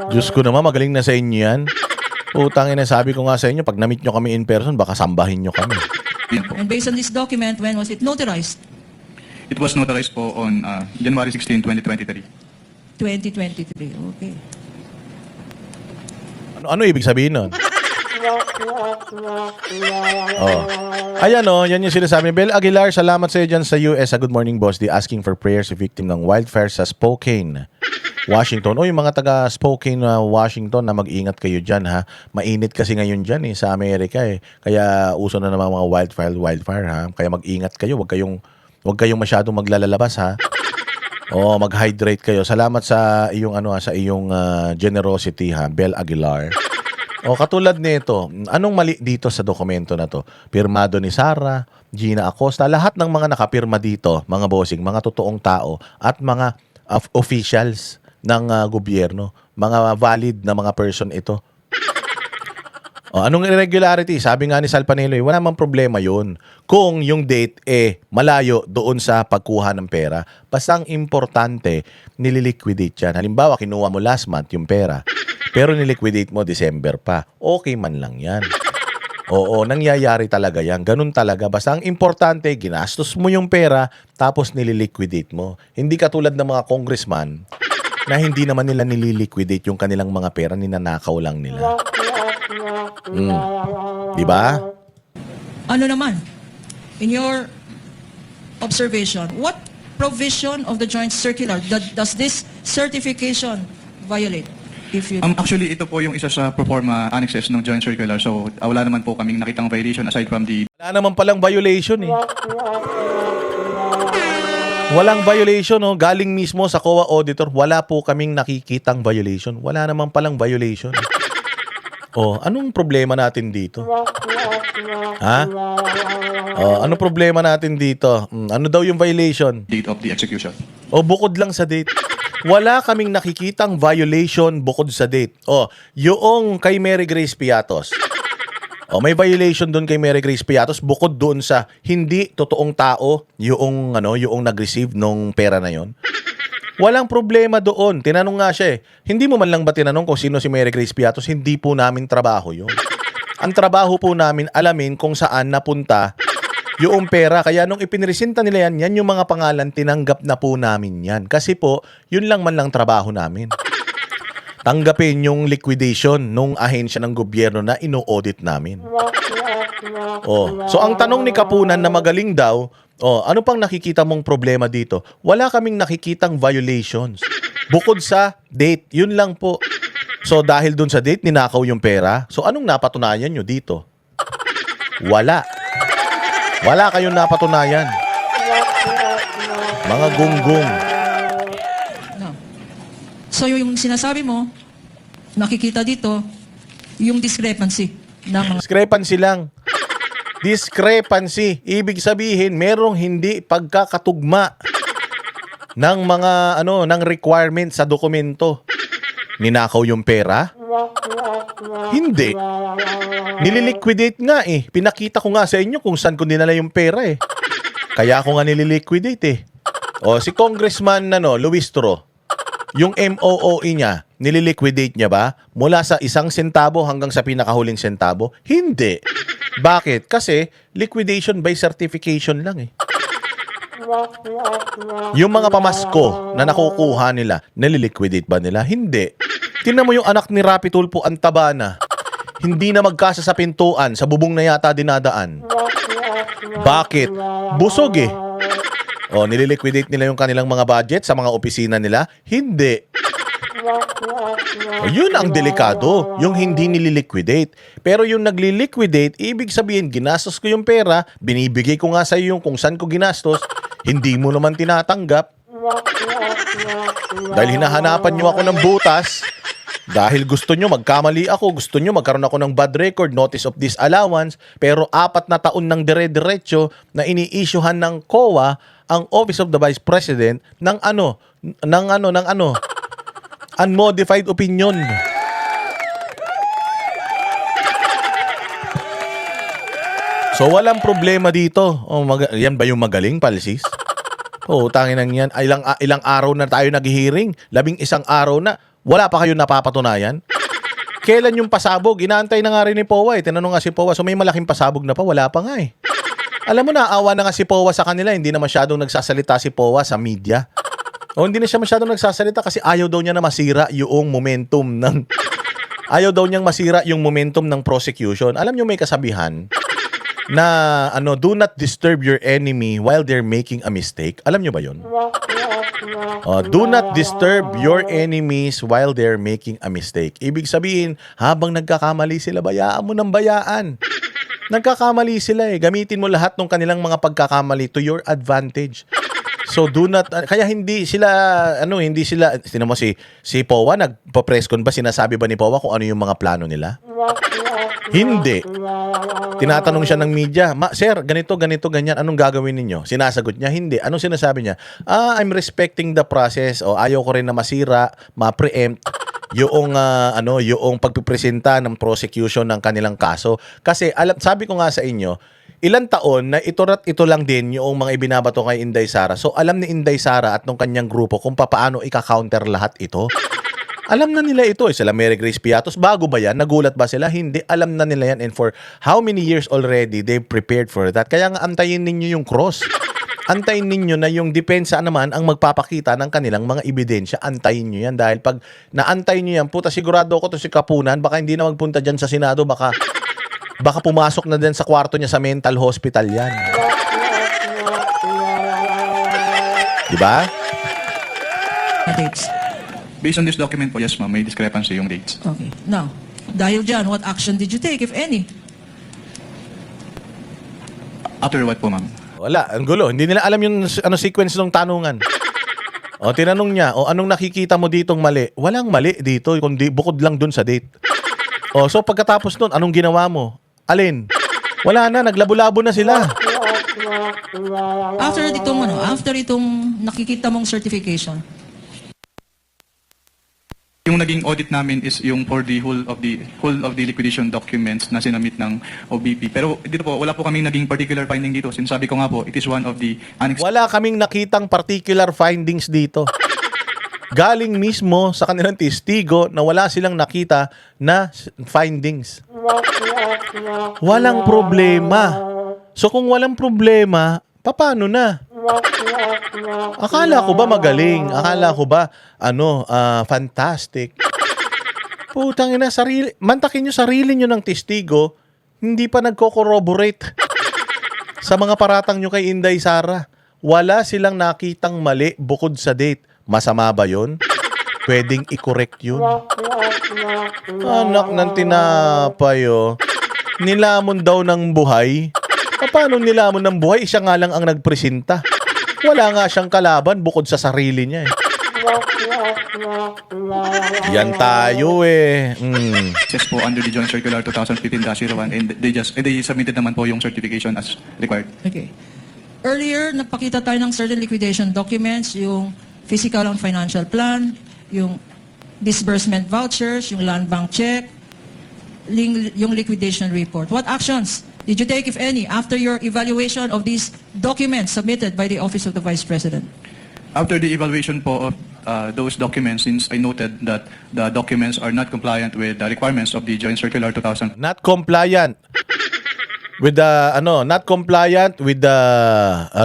Diyos ko naman, magaling na sa inyo yan. Utangin na, sabi ko nga sa inyo, pag na-meet nyo kami in person, baka sambahin nyo kami. Yan po. And based on this document, when was it notarized? It was notarized po on January 16, 2023. 2023. Okay. Ano ibig sabihin nun? Ayan yan yung sinasabi. Bel Aguilar, salamat sa iyo dyan sa US. Good morning, Boss D. Asking for prayers sa victim ng wildfire sa Spokane, Washington. Yung mga taga Spokane, Washington, na mag-ingat kayo dyan ha. Mainit kasi ngayon dyan sa Amerika eh. Kaya uso na naman mga wildfire ha. Kaya mag-ingat kayo. Huwag kayong masyadong maglalabas ha. Mag-hydrate kayo. Salamat sa iyong generosity ha, Bel Aguilar. Katulad nito, anong mali dito sa dokumento na to? Pirmado ni Sara, Gina Acosta, lahat ng mga nakapirma dito, mga bossing, mga totoong tao at mga officials ng gobyerno, mga valid na mga person ito. Anong irregularity? Sabi nga ni Sal Panelo, wala namang problema yun. Kung yung date malayo doon sa pagkuha ng pera, basta ang importante, nililiquidate yan. Halimbawa, kinuha mo last month yung pera, pero niliquidate mo December pa. Okay man lang yan. Nangyayari talaga yan. Ganun talaga. Basta ang importante, ginastos mo yung pera, tapos nililiquidate mo. Hindi katulad ng mga congressman na hindi naman nila nililiquidate yung kanilang mga pera, ninanakaw lang nila. Diba? Ano naman, in your observation, what provision of the joint circular does this certification violate? If you... Actually, ito po yung isa sa proforma annexes ng joint circular. So, wala naman po kaming nakitang violation aside from the... Wala naman palang violation eh. Walang violation, galing mismo sa COA auditor, wala po kaming nakikitang violation. Wala naman palang violation. Anong problema natin dito? Ha? Anong problema natin dito? Ano daw yung violation? date of the execution. Bukod lang sa date. Wala kaming nakikitang violation bukod sa date. Yung kay Mary Grace Piatos. May violation doon kay Mary Grace Piatos bukod doon sa hindi totoong tao yung nag-receive nung pera na yon. Walang problema doon. Tinanong nga siya eh. Hindi mo man lang ba tinanong kung sino si Mary Grace Piatos? Hindi po namin trabaho yun. Ang trabaho po namin, alamin kung saan napunta yung pera. Kaya nung ipinresenta nila yan, yan yung mga pangalan, tinanggap na po namin yan. Kasi po, yun lang man lang trabaho namin. Tanggapin yung liquidation nung ahensya ng gobyerno na ino-audit namin. Oh, so ang tanong ni Kapunan na magaling daw, ano pang nakikita mong problema dito? Wala kaming nakikitang violations. Bukod sa date, yun lang po. So dahil dun sa date, ninakaw yung pera. So anong napatunayan nyo dito? Wala. Wala kayong napatunayan. Mga gunggong. No. So yung sinasabi mo, nakikita dito, yung discrepancy ng mga... Discrepancy lang. Discrepancy. Ibig sabihin, merong hindi pagkakatugma ng mga ng requirement sa dokumento. Ninakaw yung pera? Hindi. Nililiquidate nga eh. Pinakita ko nga sa inyo kung saan ko dinala yung pera eh. Kaya ako nga nililiquidate eh. O si Congressman Luis Tro, yung MOOE niya, nililiquidate niya ba? Mula sa 1 sentabo hanggang sa pinakahuling sentabo? Hindi. Bakit? Kasi liquidation by certification lang eh. Yung mga pamasko na nakukuha nila, nililiquidate ba nila? Hindi. Tingnan mo yung anak ni Rapi Tulfo, ang taba na. Hindi na magkasa sa pintuan, sa bubong na yata dinadaan. Bakit? Busog eh. O, nililiquidate nila yung kanilang mga budget sa mga opisina nila? Hindi. O, yun ang delikado, yung hindi nililiquidate. Pero yung nagliliquidate, ibig sabihin, ginastos ko yung pera, binibigay ko nga sa iyo yung kung saan ko ginastos, hindi mo naman tinatanggap. Dahil hinahanapan nyo ako ng butas, dahil gusto nyo magkamali ako, gusto nyo magkaroon ako ng bad record, notice of disallowance, pero 4 na taon ng dire-diretso na ini-issuehan ng COA ang Office of the Vice President ng unmodified opinion. So walang problema dito. Yan ba yung magaling, Palsis? Tangin nang yan. Ilang araw na tayo nag-hearing. 11 araw na. Wala pa kayo napapatunayan? Kailan yung pasabog? Inaantay na nga rin ni POA eh. Tinanong nga si POA. So may malaking pasabog na pa? Wala pa nga eh. Alam mo na, awa na nga si POA sa kanila. Hindi na masyadong nagsasalita si POA sa media. Hindi na siya masyadong nagsasalita kasi ayaw daw niya na masira yung momentum ng... Ayaw daw niyang masira yung momentum ng prosecution. Alam niyo may kasabihan na do not disturb your enemy while they're making a mistake. Alam niyo ba yun? Do not disturb your enemies while they're making a mistake. Ibig sabihin, habang nagkakamali sila, bayaan mo ng bayaan. Nagkakamali sila eh. Gamitin mo lahat ng kanilang mga pagkakamali to your advantage. So do not, kaya hindi sila, sino mo si POA, nagpa-press con ba, sinasabi ba ni POA kung ano yung mga plano nila? Hindi. Tinatanong siya ng media, sir, ganito, ganyan, anong gagawin ninyo? Sinasagot niya, hindi. Anong sinasabi niya? I'm respecting the process, o ayaw ko rin na masira, ma-preempt yung pagpipresenta ng prosecution ng kanilang kaso. Kasi sabi ko nga sa inyo, ilang taon na ito lang din yung mga ibinabato kay Inday Sara. So alam ni Inday Sara at nung kanyang grupo kung paano ika-counter lahat ito. Alam na nila ito. Sila Mary Grace Piatos, bago ba yan? Nagulat ba sila? Hindi. Alam na nila yan. And for how many years already they prepared for that. Kaya nga antayin ninyo yung cross. Antayin ninyo na yung depensa naman ang magpapakita ng kanilang mga ebidensya. Antayin nyo yan. Dahil pag naantay nyo yan, puta sigurado ako to si Kapunan, baka hindi na magpunta dyan sa Senado, baka pumasok na din sa kwarto niya sa mental hospital yan. Diba? Dates. Based on this document po, yes ma'am, may discrepancy yung dates. Okay. Now, dahil dyan, what action did you take, if any? After what po ma'am? Wala, ang gulo. Hindi nila alam yung sequence ng tanungan. Tinanong niya, anong nakikita mo ditong mali? Walang mali dito, kundi bukod lang dun sa date. So pagkatapos nun, anong ginawa mo? Alin? Wala na, naglabo-labo na sila. After itong nakikita mong certification, Yung naging audit namin is yung for the whole of the liquidation documents na sinamit ng OBP. Pero dito po, wala po kaming naging particular finding dito. Sinasabi ko nga po, it is one of the Wala kaming nakitang particular findings dito. galing mismo sa kanilang testigo na wala silang nakita na findings. Walang problema. So kung walang problema, paano na? Akala ko ba magaling? Akala ko ba fantastic? Putang ina, mantakin nyo sarili nyo ng testigo, hindi pa nagko-corroborate sa mga paratang nyo kay Inday Sara. Wala silang nakitang mali bukod sa date. Masama ba yun? Pwedeng i-correct yun. Anak ng tinapay, oh. Nilamon daw ng buhay. Paano nilamon ng buhay? Siya nga lang ang nagpresenta. Wala nga siyang kalaban bukod sa sarili niya, eh. Yan tayo, eh. Yes po, under the Joint Circular 2015-01, and they submitted naman po yung certification as required. Okay. Earlier, nagpakita tayo ng certain liquidation documents, yung physical and financial plan, yung disbursement vouchers, yung land bank check, yung liquidation report. What actions did you take, if any, after your evaluation of these documents submitted by the Office of the Vice President? After the evaluation po of those documents, since I noted that the documents are not compliant with the requirements of the Joint Circular 2000, Not compliant with the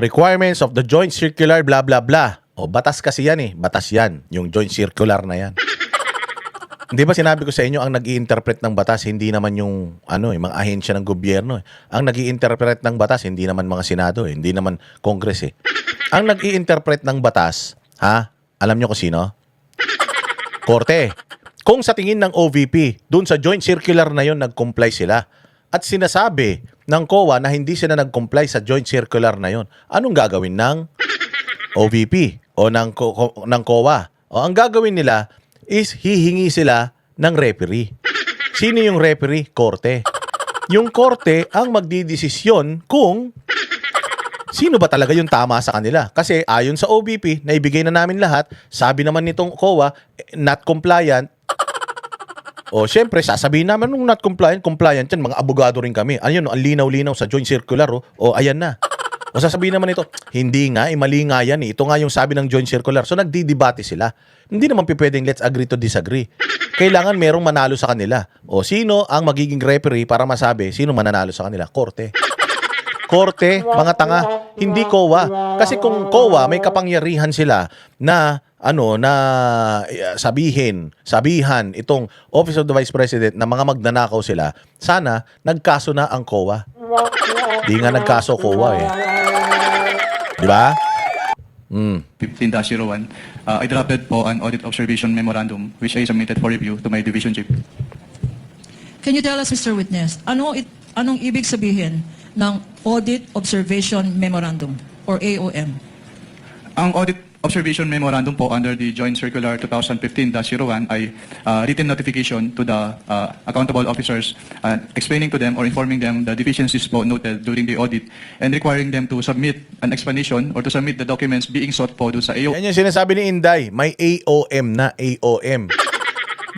requirements of the Joint Circular blah blah blah. O batas kasi yan, eh. Batas yan, yung Joint Circular na yan. Hindi ba sinabi ko sa inyo, ang nag-i-interpret ng batas hindi naman yung mga ahensya ng gobyerno, eh. Ang nag-i-interpret ng batas hindi naman mga senado, eh. Hindi naman Congress, eh. Ang nag-i-interpret ng batas, alam nyo kung sino? Korte. Kung sa tingin ng OVP, dun sa Joint Circular na yon nag-comply sila, at sinasabi ng COA na hindi sila nag-comply sa Joint Circular na yon, anong gagawin ng OVP o ng COA? O ang gagawin nila is hihingi sila ng referee. Sino yung referee? Korte. Yung korte ang magdidesisyon kung sino ba talaga yung tama sa kanila. Kasi ayon sa OVP, naibigay na namin lahat, sabi naman nitong COA, not compliant. O syempre, sasabihin naman nung not compliant yan, mga abogado rin kami. Ayun, ang linaw-linaw sa Joint Circular, o ayan na. O sasabihin naman ito, hindi nga, mali nga yan, eh. Ito nga yung sabi ng Joint Circular. So nagdidebate sila. Hindi naman pwedeng let's agree to disagree. Kailangan merong manalo sa kanila. O sino ang magiging referee para masabi sino mananalo sa kanila? Korte. Korte, mga tanga, hindi COA. Kasi kung COA, may kapangyarihan sila na sabihan itong Office of the Vice President na mga magnanakaw sila, sana nagkaso na ang COA. Di nga nagkaso COA, eh. Di ba? 15-01, I drafted po an audit observation memorandum which I submitted for review to my division chief. Can you tell us, Mr. Witness, anong ibig sabihin ng Audit Observation Memorandum or AOM? Ang audit observation memorandum po under the Joint Circular 2015-01 ay written notification to the accountable officers explaining to them or informing them the deficiencies po noted during the audit and requiring them to submit an explanation or to submit the documents being sought po doon sa AOM. Yan yung sinasabi ni Inday, may AOM na, AOM.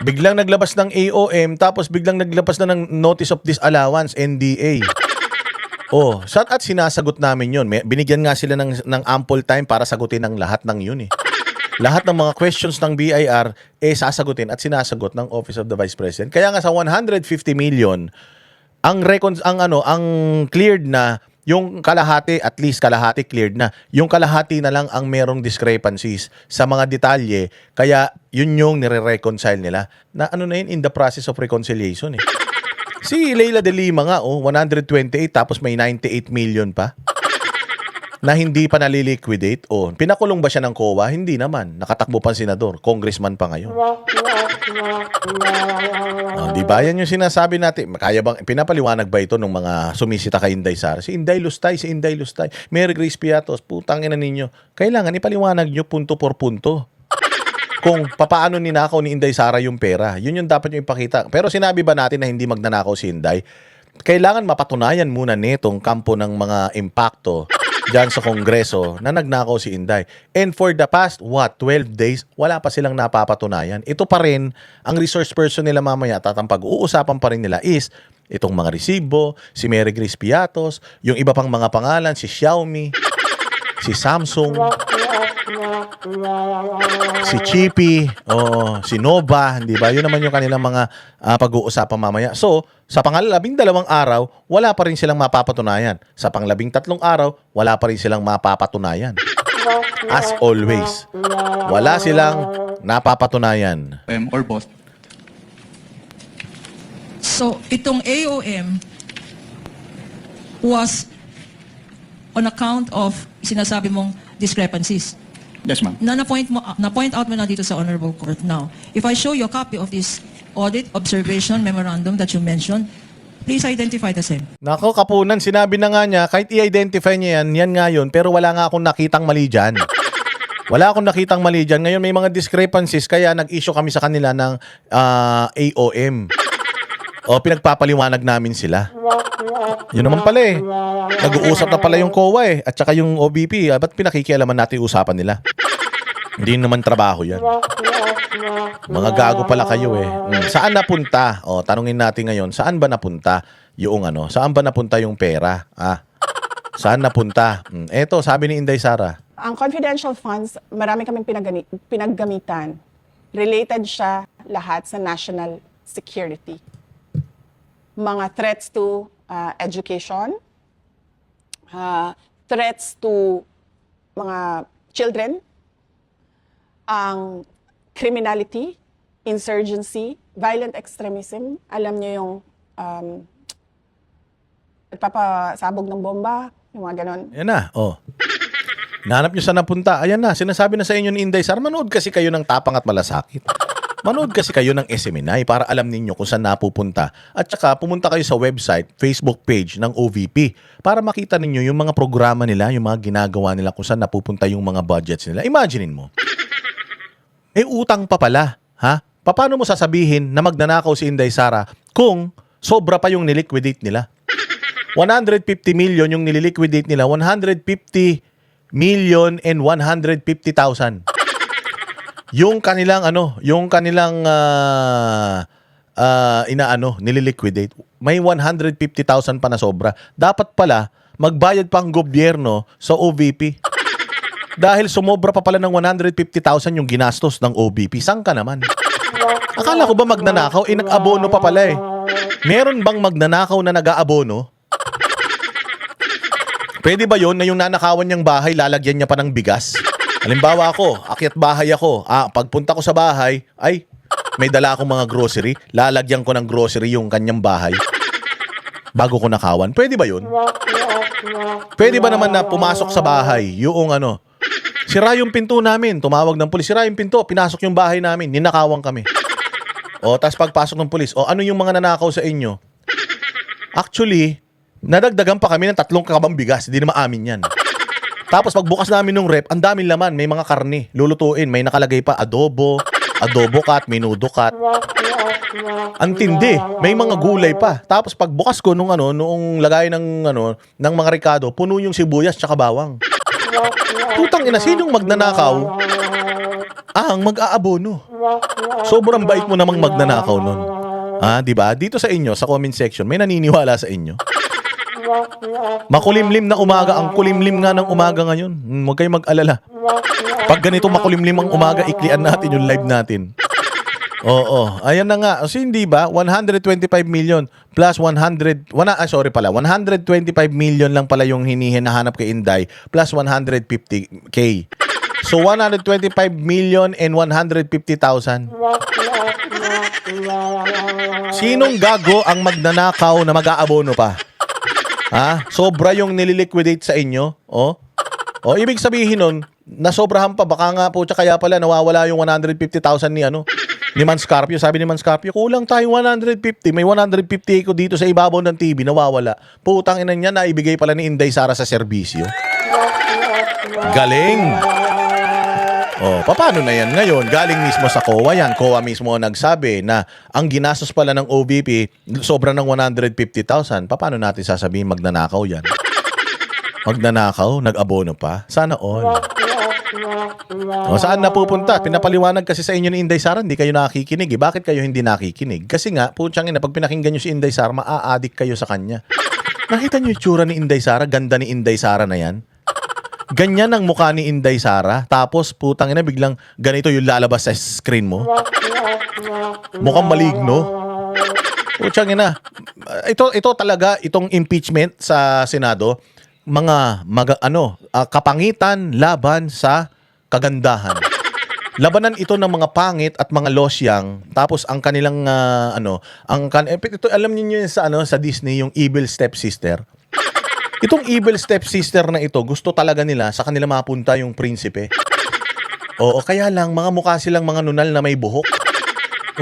Biglang naglabas ng AOM, tapos biglang naglabas na ng Notice of Disallowance, NDA. At sinasagot namin yun. Binigyan nga sila ng ample time para sagutin ang lahat ng yun, eh. Lahat ng mga questions ng BIR, sasagutin at sinasagot ng Office of the Vice President. Kaya nga sa 150 million, ang cleared na, yung kalahati, at least kalahati cleared na. Yung kalahati na lang ang merong discrepancies sa mga detalye. Kaya yun yung nire-reconcile nila. Na in the process of reconciliation, eh. Si Leila de Lima nga, 128 tapos may 98 million pa na hindi pa naliliquidate. Pinakulong ba siya ng COA? Hindi naman. Nakatakbo pa ang senador. Congressman pa ngayon. Di ba yan yung sinasabi natin? Kaya bang, pinapaliwanag ba ito ng mga sumisita kay Inday Sara? Si Inday Lustay. Mary Grace Piatos, putang ina ninyo. Kailangan ipaliwanag nyo punto por punto kung papaano ninakaw ni Inday Sara yung pera. Yun yung dapat nyo ipakita. Pero sinabi ba natin na hindi magnanakaw si Inday? Kailangan mapatunayan muna nitong kampo ng mga impacto dyan sa Kongreso na nagnakaw si Inday. And for the past, 12 days, wala pa silang napapatunayan. Ito pa rin, ang resource person nila mamaya, pag-uusapan pa rin nila is itong mga resibo, si Mary Grace Piatos, yung iba pang mga pangalan, si Xiaomi, si Samsung, si Chippy, o si Nova, di ba? Yun naman yung kanilang mga pag-uusapan mamaya. So, sa pang-12 araw, wala pa rin silang mapapatunayan. Sa pang-13 araw, wala pa rin silang mapapatunayan. As always, wala silang napapatunayan. Or both. So, itong AOM was on account of sinasabi mong discrepancies. Yes, ma'am. Na-point out mo na dito sa Honorable Court. Now, if I show you a copy of this audit observation memorandum that you mentioned, please identify the same. Nako, Kapunan, sinabi na nga niya, kahit i-identify niya yan nga yun, pero wala nga akong nakitang mali dyan. Wala akong nakitang mali dyan. Ngayon may mga discrepancies, kaya nag-issue kami sa kanila ng AOM. O, pinagpapaliwanag namin sila. Yun naman pala eh. Nag-uusap na pala yung COA eh, at saka yung OBP. Ba't pinakikialaman natin yung usapan nila? Hindi naman trabaho yan. Mga gago pala kayo eh. Saan napunta? O, tanungin natin ngayon, saan ba napunta yung ano? Saan ba napunta yung pera? Saan napunta? Eto, sabi ni Inday Sara. Ang confidential funds, marami kaming pinaggamitan. Related siya lahat sa national security. Mga threats to education, threats to mga children, ang criminality, insurgency, violent extremism. Alam niyo yung nagpapasabog ng bomba, yung mga ganon. Ayan na, oh. Nahanap nyo saan napunta. Ayan na, sinasabi na sa inyo ni Inday Sara, manood kasi kayo ng Tapang at Malasakit. Manood kasi kayo ng SMNI para alam ninyo kung saan napupunta. At saka pumunta kayo sa website, Facebook page ng OVP para makita ninyo yung mga programa nila, yung mga ginagawa nila kung saan napupunta yung mga budgets nila. Imaginein mo. Utang pa pala. Ha? Paano mo sasabihin na magnanakaw si Inday Sara kung sobra pa yung niliquidate nila? 150 million yung nililiquidate nila, 150 million and 150,000. Yung kanilang nililiquidate, may 150,000 pa na sobra. Dapat pala magbayad pang gobyerno sa OVP. Dahil sumobra pa pala ng 150,000 yung ginastos ng OVP. Saan ka naman? Akala ko ba magnanakaw? Nag-abono pa pala eh. Meron bang magnanakaw na nag-aabono? Pwede ba yon na yung nanakawan niyang bahay, lalagyan niya pa ng bigas? Halimbawa ako, akyat bahay ako. Pagpunta ko sa bahay, ay, may dala akong mga grocery. Lalagyan ko ng grocery yung kanyang bahay bago ko nakawan. Pwede ba yun? Pwede ba naman na pumasok sa bahay, yung sira yung pinto namin, tumawag ng pulis, sira yung pinto, pinasok yung bahay namin, ninakawan kami. Tas pagpasok ng pulis, ano yung mga nanakaw sa inyo? Actually, nadagdagan pa kami ng 3 kabang bigas, hindi naman amin yan. Tapos pagbukas namin ng rep, ang daming laman, may mga karne, lulutuin, may nakalagay pa adobo kat, menudo kat. Ang tindi, may mga gulay pa. Tapos pagbukas ko noong lagay ng mga ricado, puno yung sibuyas tsaka bawang. Putang ina, sinong magnanakaw? Ang mag-aabono. Sobrang bait mo namang magnanakaw nun. Di ba? Dito sa inyo, sa comment section, may naniniwala sa inyo. Makulimlim na umaga. Ang kulimlim nga ng umaga ngayon. Huwag kayong mag-alala. Pag ganito makulimlim ang umaga, iklian natin yung live natin. Oo. Ayan na nga. So, hindi ba? 125 million plus 125 million lang pala yung hinahanap kay Inday plus 150K. So, 125 million and 150,000. Sinong gago ang magnanakaw na mag-aabono pa? Sobra yung nililiquidate sa inyo. Ibig sabihin nun, nasobrahan pa. Baka nga po, kaya pala nawawala yung 150,000 ni Manscarpio. Sabi ni Manscarpio, kulang tayo 150. May 150 ko dito sa ibabaw ng TV, nawawala. Putang ina niya, naibigay pala ni Inday Sara sa serbisyo. Galing! Paano na yan ngayon? Galing mismo sa COA yan. COA mismo nagsabi na ang ginastos pala ng OVP sobra ng 150,000. Paano natin sasabihin magnanakaw yan? Magnanakaw? Nag-abono pa? Sana all. Saan napupunta? Pinapaliwanag kasi sa inyo ni Inday Sara, hindi kayo nakikinig. Bakit kayo hindi nakikinig? Kasi nga, putyang ina, pag pinakinggan nyo si Inday Sara, maa-addict kayo sa kanya. Nakita nyo yung tsura ni Inday Sara? Ganda ni Inday Sara na yan? Ganyan ang mukha ni Inday Sara. Tapos, putang ina, biglang ganito yung lalabas sa screen mo. Mukhang maligno. Putang ina. Ito talaga, itong impeachment sa Senado, kapangitan laban sa kagandahan. Labanan ito ng mga pangit at mga losyang. Tapos ang kanilang ito alam niyo yun sa Disney, yung evil stepsister. Itong evil stepsister na ito, gusto talaga nila sa kanila mapunta yung prinsipe. Oo, kaya lang mga mukha silang mga nunal na may buhok.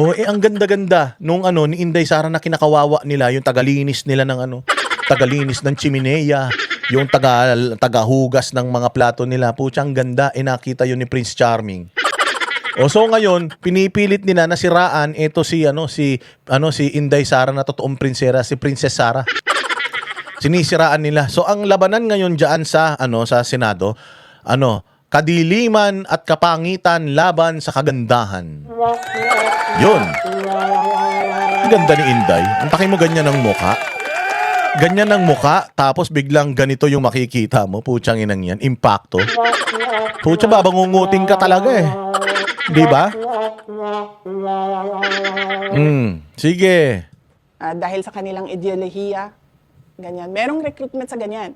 Oo, ang ganda-ganda nung ni Inday Sara na kinakawawa nila, yung tagalinis nila ng tagalinis ng chimenea, yung tagahugas ng mga plato nila. Putsang ganda, nakita yun ni Prince Charming. So ngayon, pinipilit nila na siraan ito si Inday Sara na totoong prinsesa, si Princess Sara. Sinisiraan nila. So ang labanan ngayon diyan sa Senado, kadiliman at kapangitan laban sa kagandahan. Yun. Ang ganda ni Inday. Ang taki mo ganyan ng mukha. Ganyan ng mukha, tapos biglang ganito yung makikita mo. Putsang inang yan. Impacto. Putsa, babangunguting ka talaga eh. Di ba? Sige. Dahil sa kanilang ideolohiya, ganyan. Merong recruitment sa ganyan.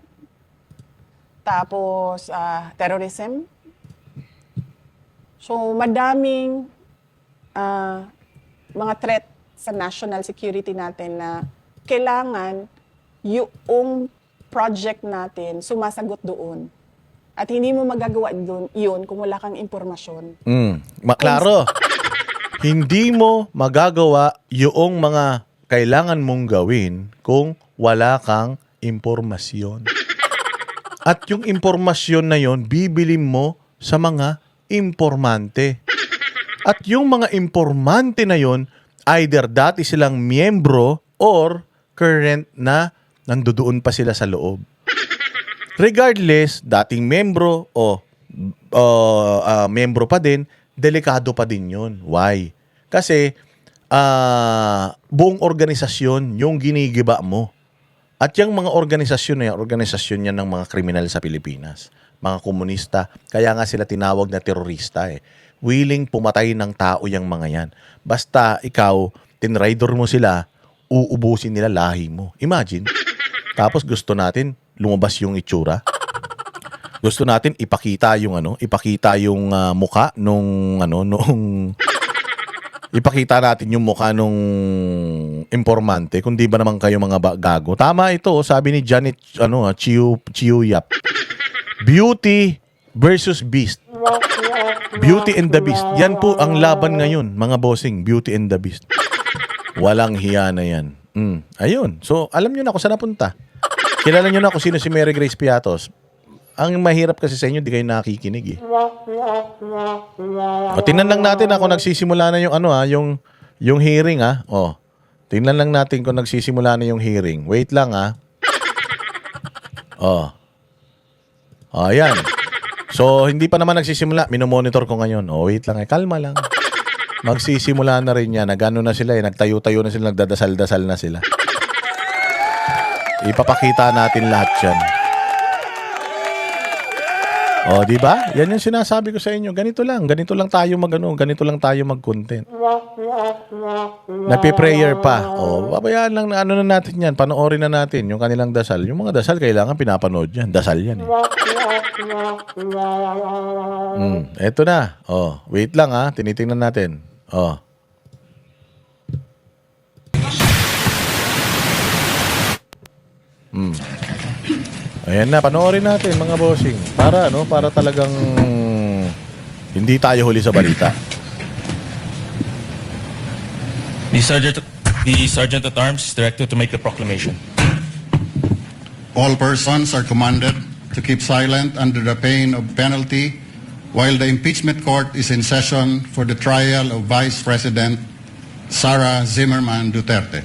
Tapos, terrorism. So, madaming mga threat sa national security natin na kailangan yung project natin sumasagot doon. At hindi mo magagawa yun kung wala kang impormasyon. Maklaro. Hindi mo magagawa yung mga kailangan mong gawin kung wala kang impormasyon. At yung impormasyon na yon, bibili mo sa mga informante. At yung mga informante na yon, either dati silang miyembro or current na nandoon pa sila sa loob. Regardless, dating membro o membro pa din, delikado pa din yun. Why? Kasi buong organisasyon yung ginigiba mo. At yung mga organisasyon na yan, organisasyon yan ng mga kriminal sa Pilipinas. Mga komunista. Kaya nga sila tinawag na terorista eh. Willing pumatay ng tao yung mga yan. Basta ikaw, tinrider mo sila, uubusin nila lahi mo. Imagine. Tapos gusto natin lumabas yung itsura. Gusto natin ipakita yung mukha nung ipakita natin yung mukha nung informante, kung di ba naman kayo mga gago. Tama ito, sabi ni Janet Chiu Yap. Beauty versus Beast. Beauty and the Beast. Yan po ang laban ngayon, mga bossing. Beauty and the Beast. Walang hiya na yan. Ayun. So, alam nyo na kung saan napunta. Kilala nyo na kung sino si Mary Grace Piatos. Ang mahirap kasi sa inyo, di kayo nakikinig eh. Tingnan lang natin kung nagsisimula na yung hearing ha. Tingnan lang natin kung nagsisimula na yung hearing. Wait lang ha. Ayan. So, hindi pa naman nagsisimula. Minomonitor ko ngayon. Wait lang kalma lang. Magsisimula na rin yan. Nagano na sila nagtayo-tayo na sila, nagdadasal-dasal na sila. Ipapakita natin lahat yan. Di ba? Yan yung sinasabi ko sa inyo. Ganito lang tayo ganito lang tayo mag-content. Napi-prayer pa. Babayaan lang na na natin yan. Panoorin na natin yung kanilang dasal. Yung mga dasal kailangan pinapanood yan. Dasal yan eh. Eto na. Wait lang ha. Tinitingnan natin. Ayan na, panoorin natin mga bossing. Para talagang hindi tayo huli sa balita. The Sergeant at Arms is directed to make the proclamation. All persons are commanded to keep silent under the pain of penalty while the impeachment court is in session for the trial of Vice President Sara Zimmerman Duterte.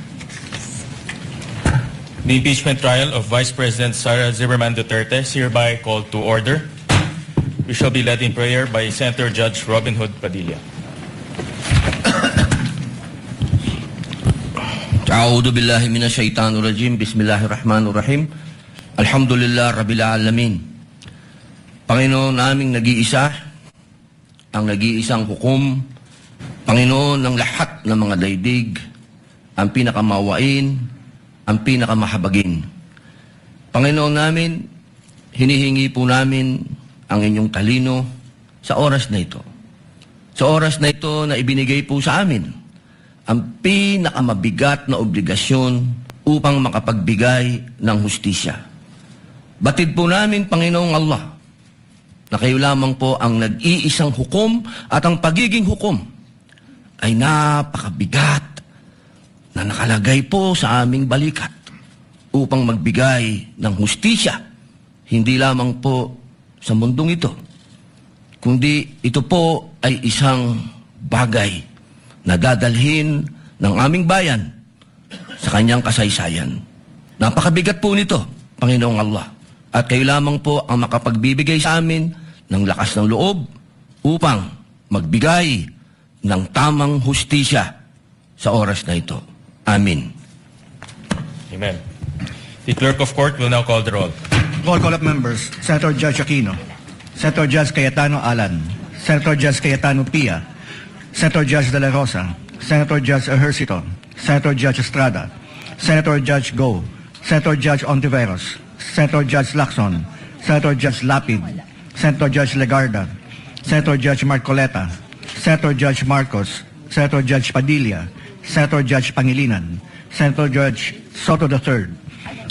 The impeachment trial of Vice President Sara Zimmerman Duterte is hereby called to order. We shall be led in prayer by Senator Judge Robin Hood Padilla. A'udhu billahi minasyaitanir rajim. Bismillahirrahmanirrahim. Alhamdulillah rabbil alamin. Panginoon naming nag-iisa, ang nag-iisang hukom, Panginoon ng lahat ng mga daigdig, ang pinakamawain, ang pinakamahabagin. Panginoon namin, hinihingi po namin ang inyong talino sa oras na ito. Sa oras na ito na ibinigay po sa amin ang pinakamabigat na obligasyon upang makapagbigay ng hustisya. Batid po namin, Panginoong Allah, na kayo lamang po ang nag-iisang hukom at ang pagiging hukom ay napakabigat na nakalagay po sa aming balikat upang magbigay ng hustisya, hindi lamang po sa mundong ito, kundi ito po ay isang bagay na dadalhin ng aming bayan sa kanyang kasaysayan. Napakabigat po nito, Panginoong Allah. At kayo lamang po ang makapagbibigay sa amin ng lakas ng loob upang magbigay ng tamang hustisya sa oras na ito. Amin. Amen. The clerk of court will now call the roll. Roll call of members. Senator Judge Aquino. Senator Judge Cayetano Alan. Senator Judge Cayetano Pia. Senator Judge De La Rosa. Senator Judge Ejercito. Senator Judge Estrada. Senator Judge Go. Senator Judge Ontiveros. Senator Judge Lacson. Senator Judge Lapid. Senator Judge Legarda. Senator Judge Marcoleta. Senator Judge Marcos. Senator Judge Padilla. Senator Judge Pangilinan. Senator Judge Soto III.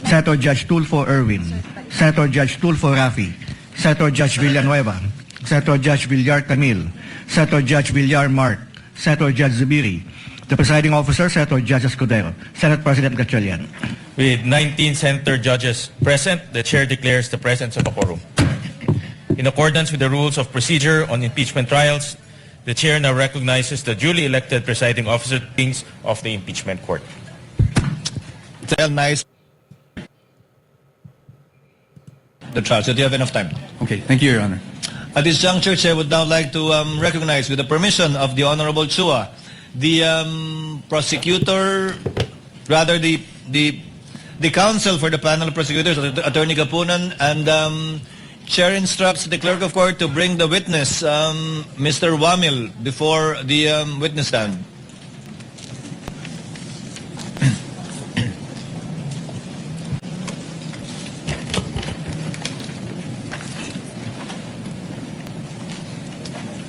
Senator Judge Tulfo Erwin. Senator Judge Tulfo Rafi. Senator Judge Villanueva. Senator Judge Villar Camil. Senator Judge Villar Mark. Senator Judge Zubiri. The presiding officer, Senator Judge Escudero. Senate President Gatchalian. With 19 senator judges present, the chair declares the presence of a quorum. In accordance with the rules of procedure on impeachment trials, the chair now recognizes the duly elected presiding officer of the impeachment court. Tell nice the trial. So do you have enough time? Okay, thank you, Your Honor. At this juncture, Chair would now like to recognize, with the permission of the Honorable Chua, the prosecutor, rather the counsel for the panel of prosecutors, Attorney Kapunan, and Chair instructs the clerk of court to bring the witness, Mr. Wamil, before the witness stand.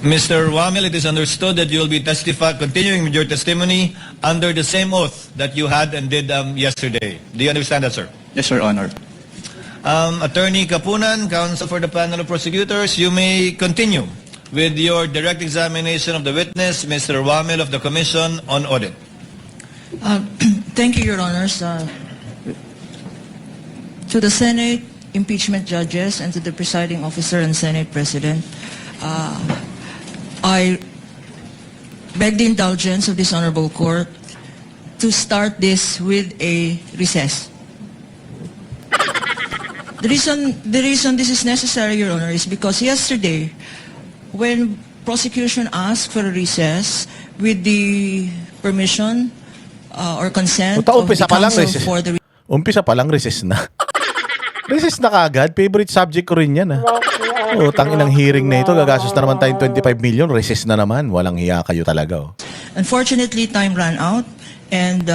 Mr. Wamil, it is understood that you will be continuing with your testimony under the same oath that you had and did yesterday. Do you understand that, sir? Yes, Your Honor. Attorney Kapunan, counsel for the panel of prosecutors, you may continue with your direct examination of the witness, Mr. Wamil of the Commission on Audit. Thank you, Your Honors. To the Senate impeachment judges and to the presiding officer and Senate President, I beg the indulgence of this honorable court to start this with a recess. The reason this is necessary, Your Honor, is because yesterday, when prosecution asked for a recess with the permission or consent of the counsel for the... Umpisa pa lang, recess na. Recess na kaagad. Favorite subject ko rin yan. Tangin ng hearing na ito. Gagastos na naman tayong 25 million. Recess na naman. Walang hiya kayo talaga. Unfortunately, time ran out and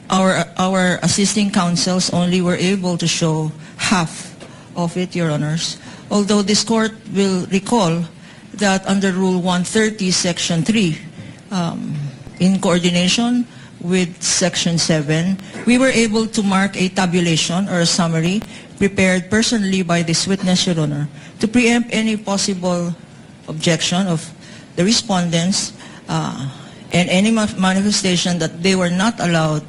our assisting counsels only were able to show half of it, Your Honors. Although this court will recall that under Rule 130, Section 3, in coordination with Section 7, we were able to mark a tabulation or a summary prepared personally by this witness, Your Honor, to preempt any possible objection of the respondents and any manifestation that they were not allowed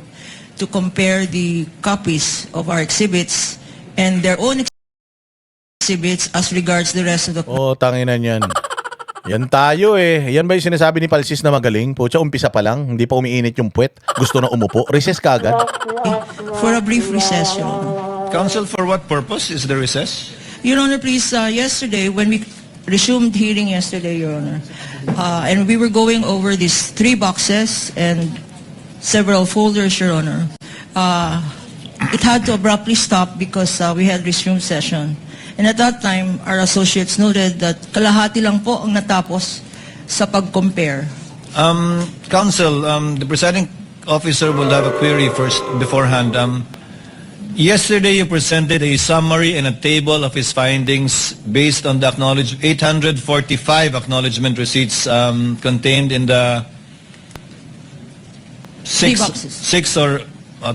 to compare the copies of our exhibits and their own exhibits as regards the rest of the... Tanginan yan. Yan tayo eh. Yan ba yung sinasabi ni Palsis na magaling? Pucha, umpisa pa lang. Hindi pa umiinit yung puwet. Gusto na umupo. Recess ka agad. For a brief recess, Your Honor. Counsel, for what purpose is the recess? Your Honor, please, yesterday, when we resumed hearing yesterday, Your Honor, and we were going over these 3 boxes and several folders, Your Honor, it had to abruptly stop because we had resumed session. And at that time, our associates noted that kalahati lang po ang natapos sa pag-compare. Counsel, the presiding officer will have a query first beforehand. Yesterday, you presented a summary and a table of his findings based on the 845 acknowledgement receipts contained in the Three boxes.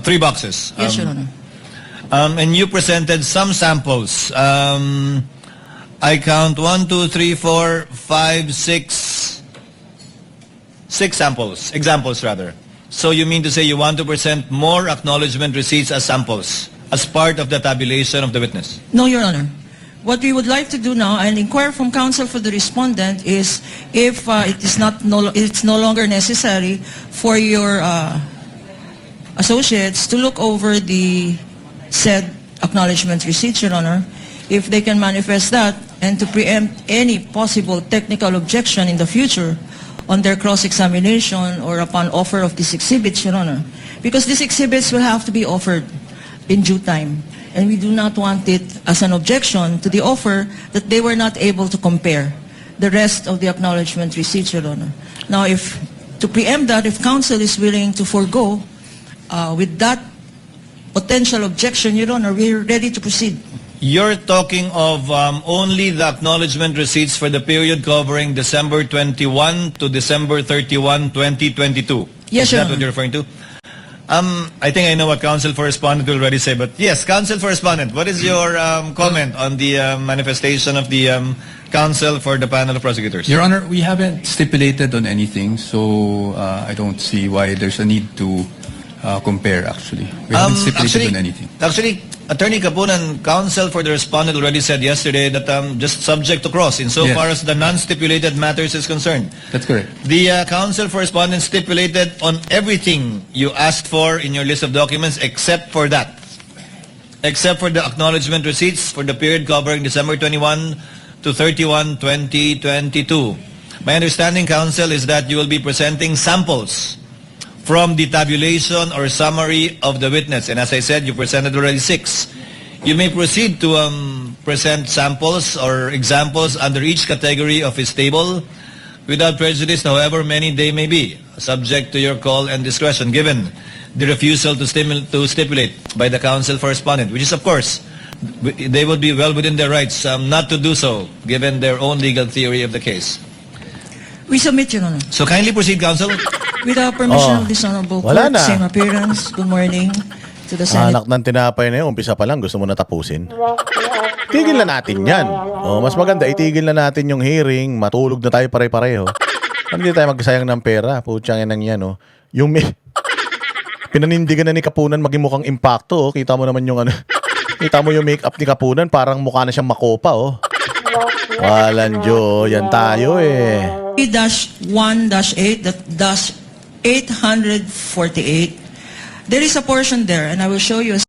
Three boxes. Yes, Your Honor. And you presented some samples. I count 1, 2, 3, 4, 5, 6 samples, examples rather. So you mean to say you want to present more acknowledgement receipts as samples as part of the tabulation of the witness? No, Your Honor. What we would like to do now and inquire from counsel for the respondent is if it's no longer necessary for your associates to look over the said acknowledgement receipts, Your Honor, if they can manifest that and to preempt any possible technical objection in the future on their cross-examination or upon offer of these exhibits, Your Honor. Because these exhibits will have to be offered in due time. And we do not want it as an objection to the offer that they were not able to compare the rest of the acknowledgement receipts, Your Honor. Now, to preempt that, if counsel is willing to forego with that potential objection, Your Honor, we're ready to proceed. You're talking of only the acknowledgement receipts for the period covering December 21 to December 31, 2022. Yes, Is Your that what Honor. you're referring to? I think I know what counsel for respondent will already say, but yes, counsel for respondent, what is your comment on the manifestation of the counsel for the panel of prosecutors? Your Honor, we haven't stipulated on anything, so I don't see why there's a need to compare, actually. We haven't stipulated on anything. Actually, Attorney Kapunan, counsel for the respondent already said yesterday that just subject to cross insofar as the non-stipulated matters is concerned. That's correct. The counsel for respondent stipulated on everything you asked for in your list of documents except for that. Except for the acknowledgement receipts for the period covering December 21 to 31, 2022. My understanding, counsel, is that you will be presenting samples from the tabulation or summary of the witness. And as I said, you presented already 6. You may proceed to present samples or examples under each category of his table without prejudice, however many they may be, subject to your call and discretion, given the refusal to stipulate by the counsel for respondent, which is, of course, they would be well within their rights not to do so, given their own legal theory of the case. We submit, Your Honor. So kindly proceed, counsel. With the permission of this honorable Wala court, na. same appearance. Good morning to the Senate. Anak ng tinapay na yun, umpisa pa lang, gusto mo na tapusin. Tigil na natin yan. Mas maganda, itigil na natin yung hearing, matulog na tayo pare-pareho. Hindi tayo magsayang ng pera. Putsang yan yan, Yung pinanindigan na ni Kapunan maging mukhang impacto, Kita mo naman yung Kita mo yung make-up ni Kapunan, parang mukha na siyang makopa, Walang Diyo, yan tayo 3-1-8, that dash 848. There is a portion there, and I will show you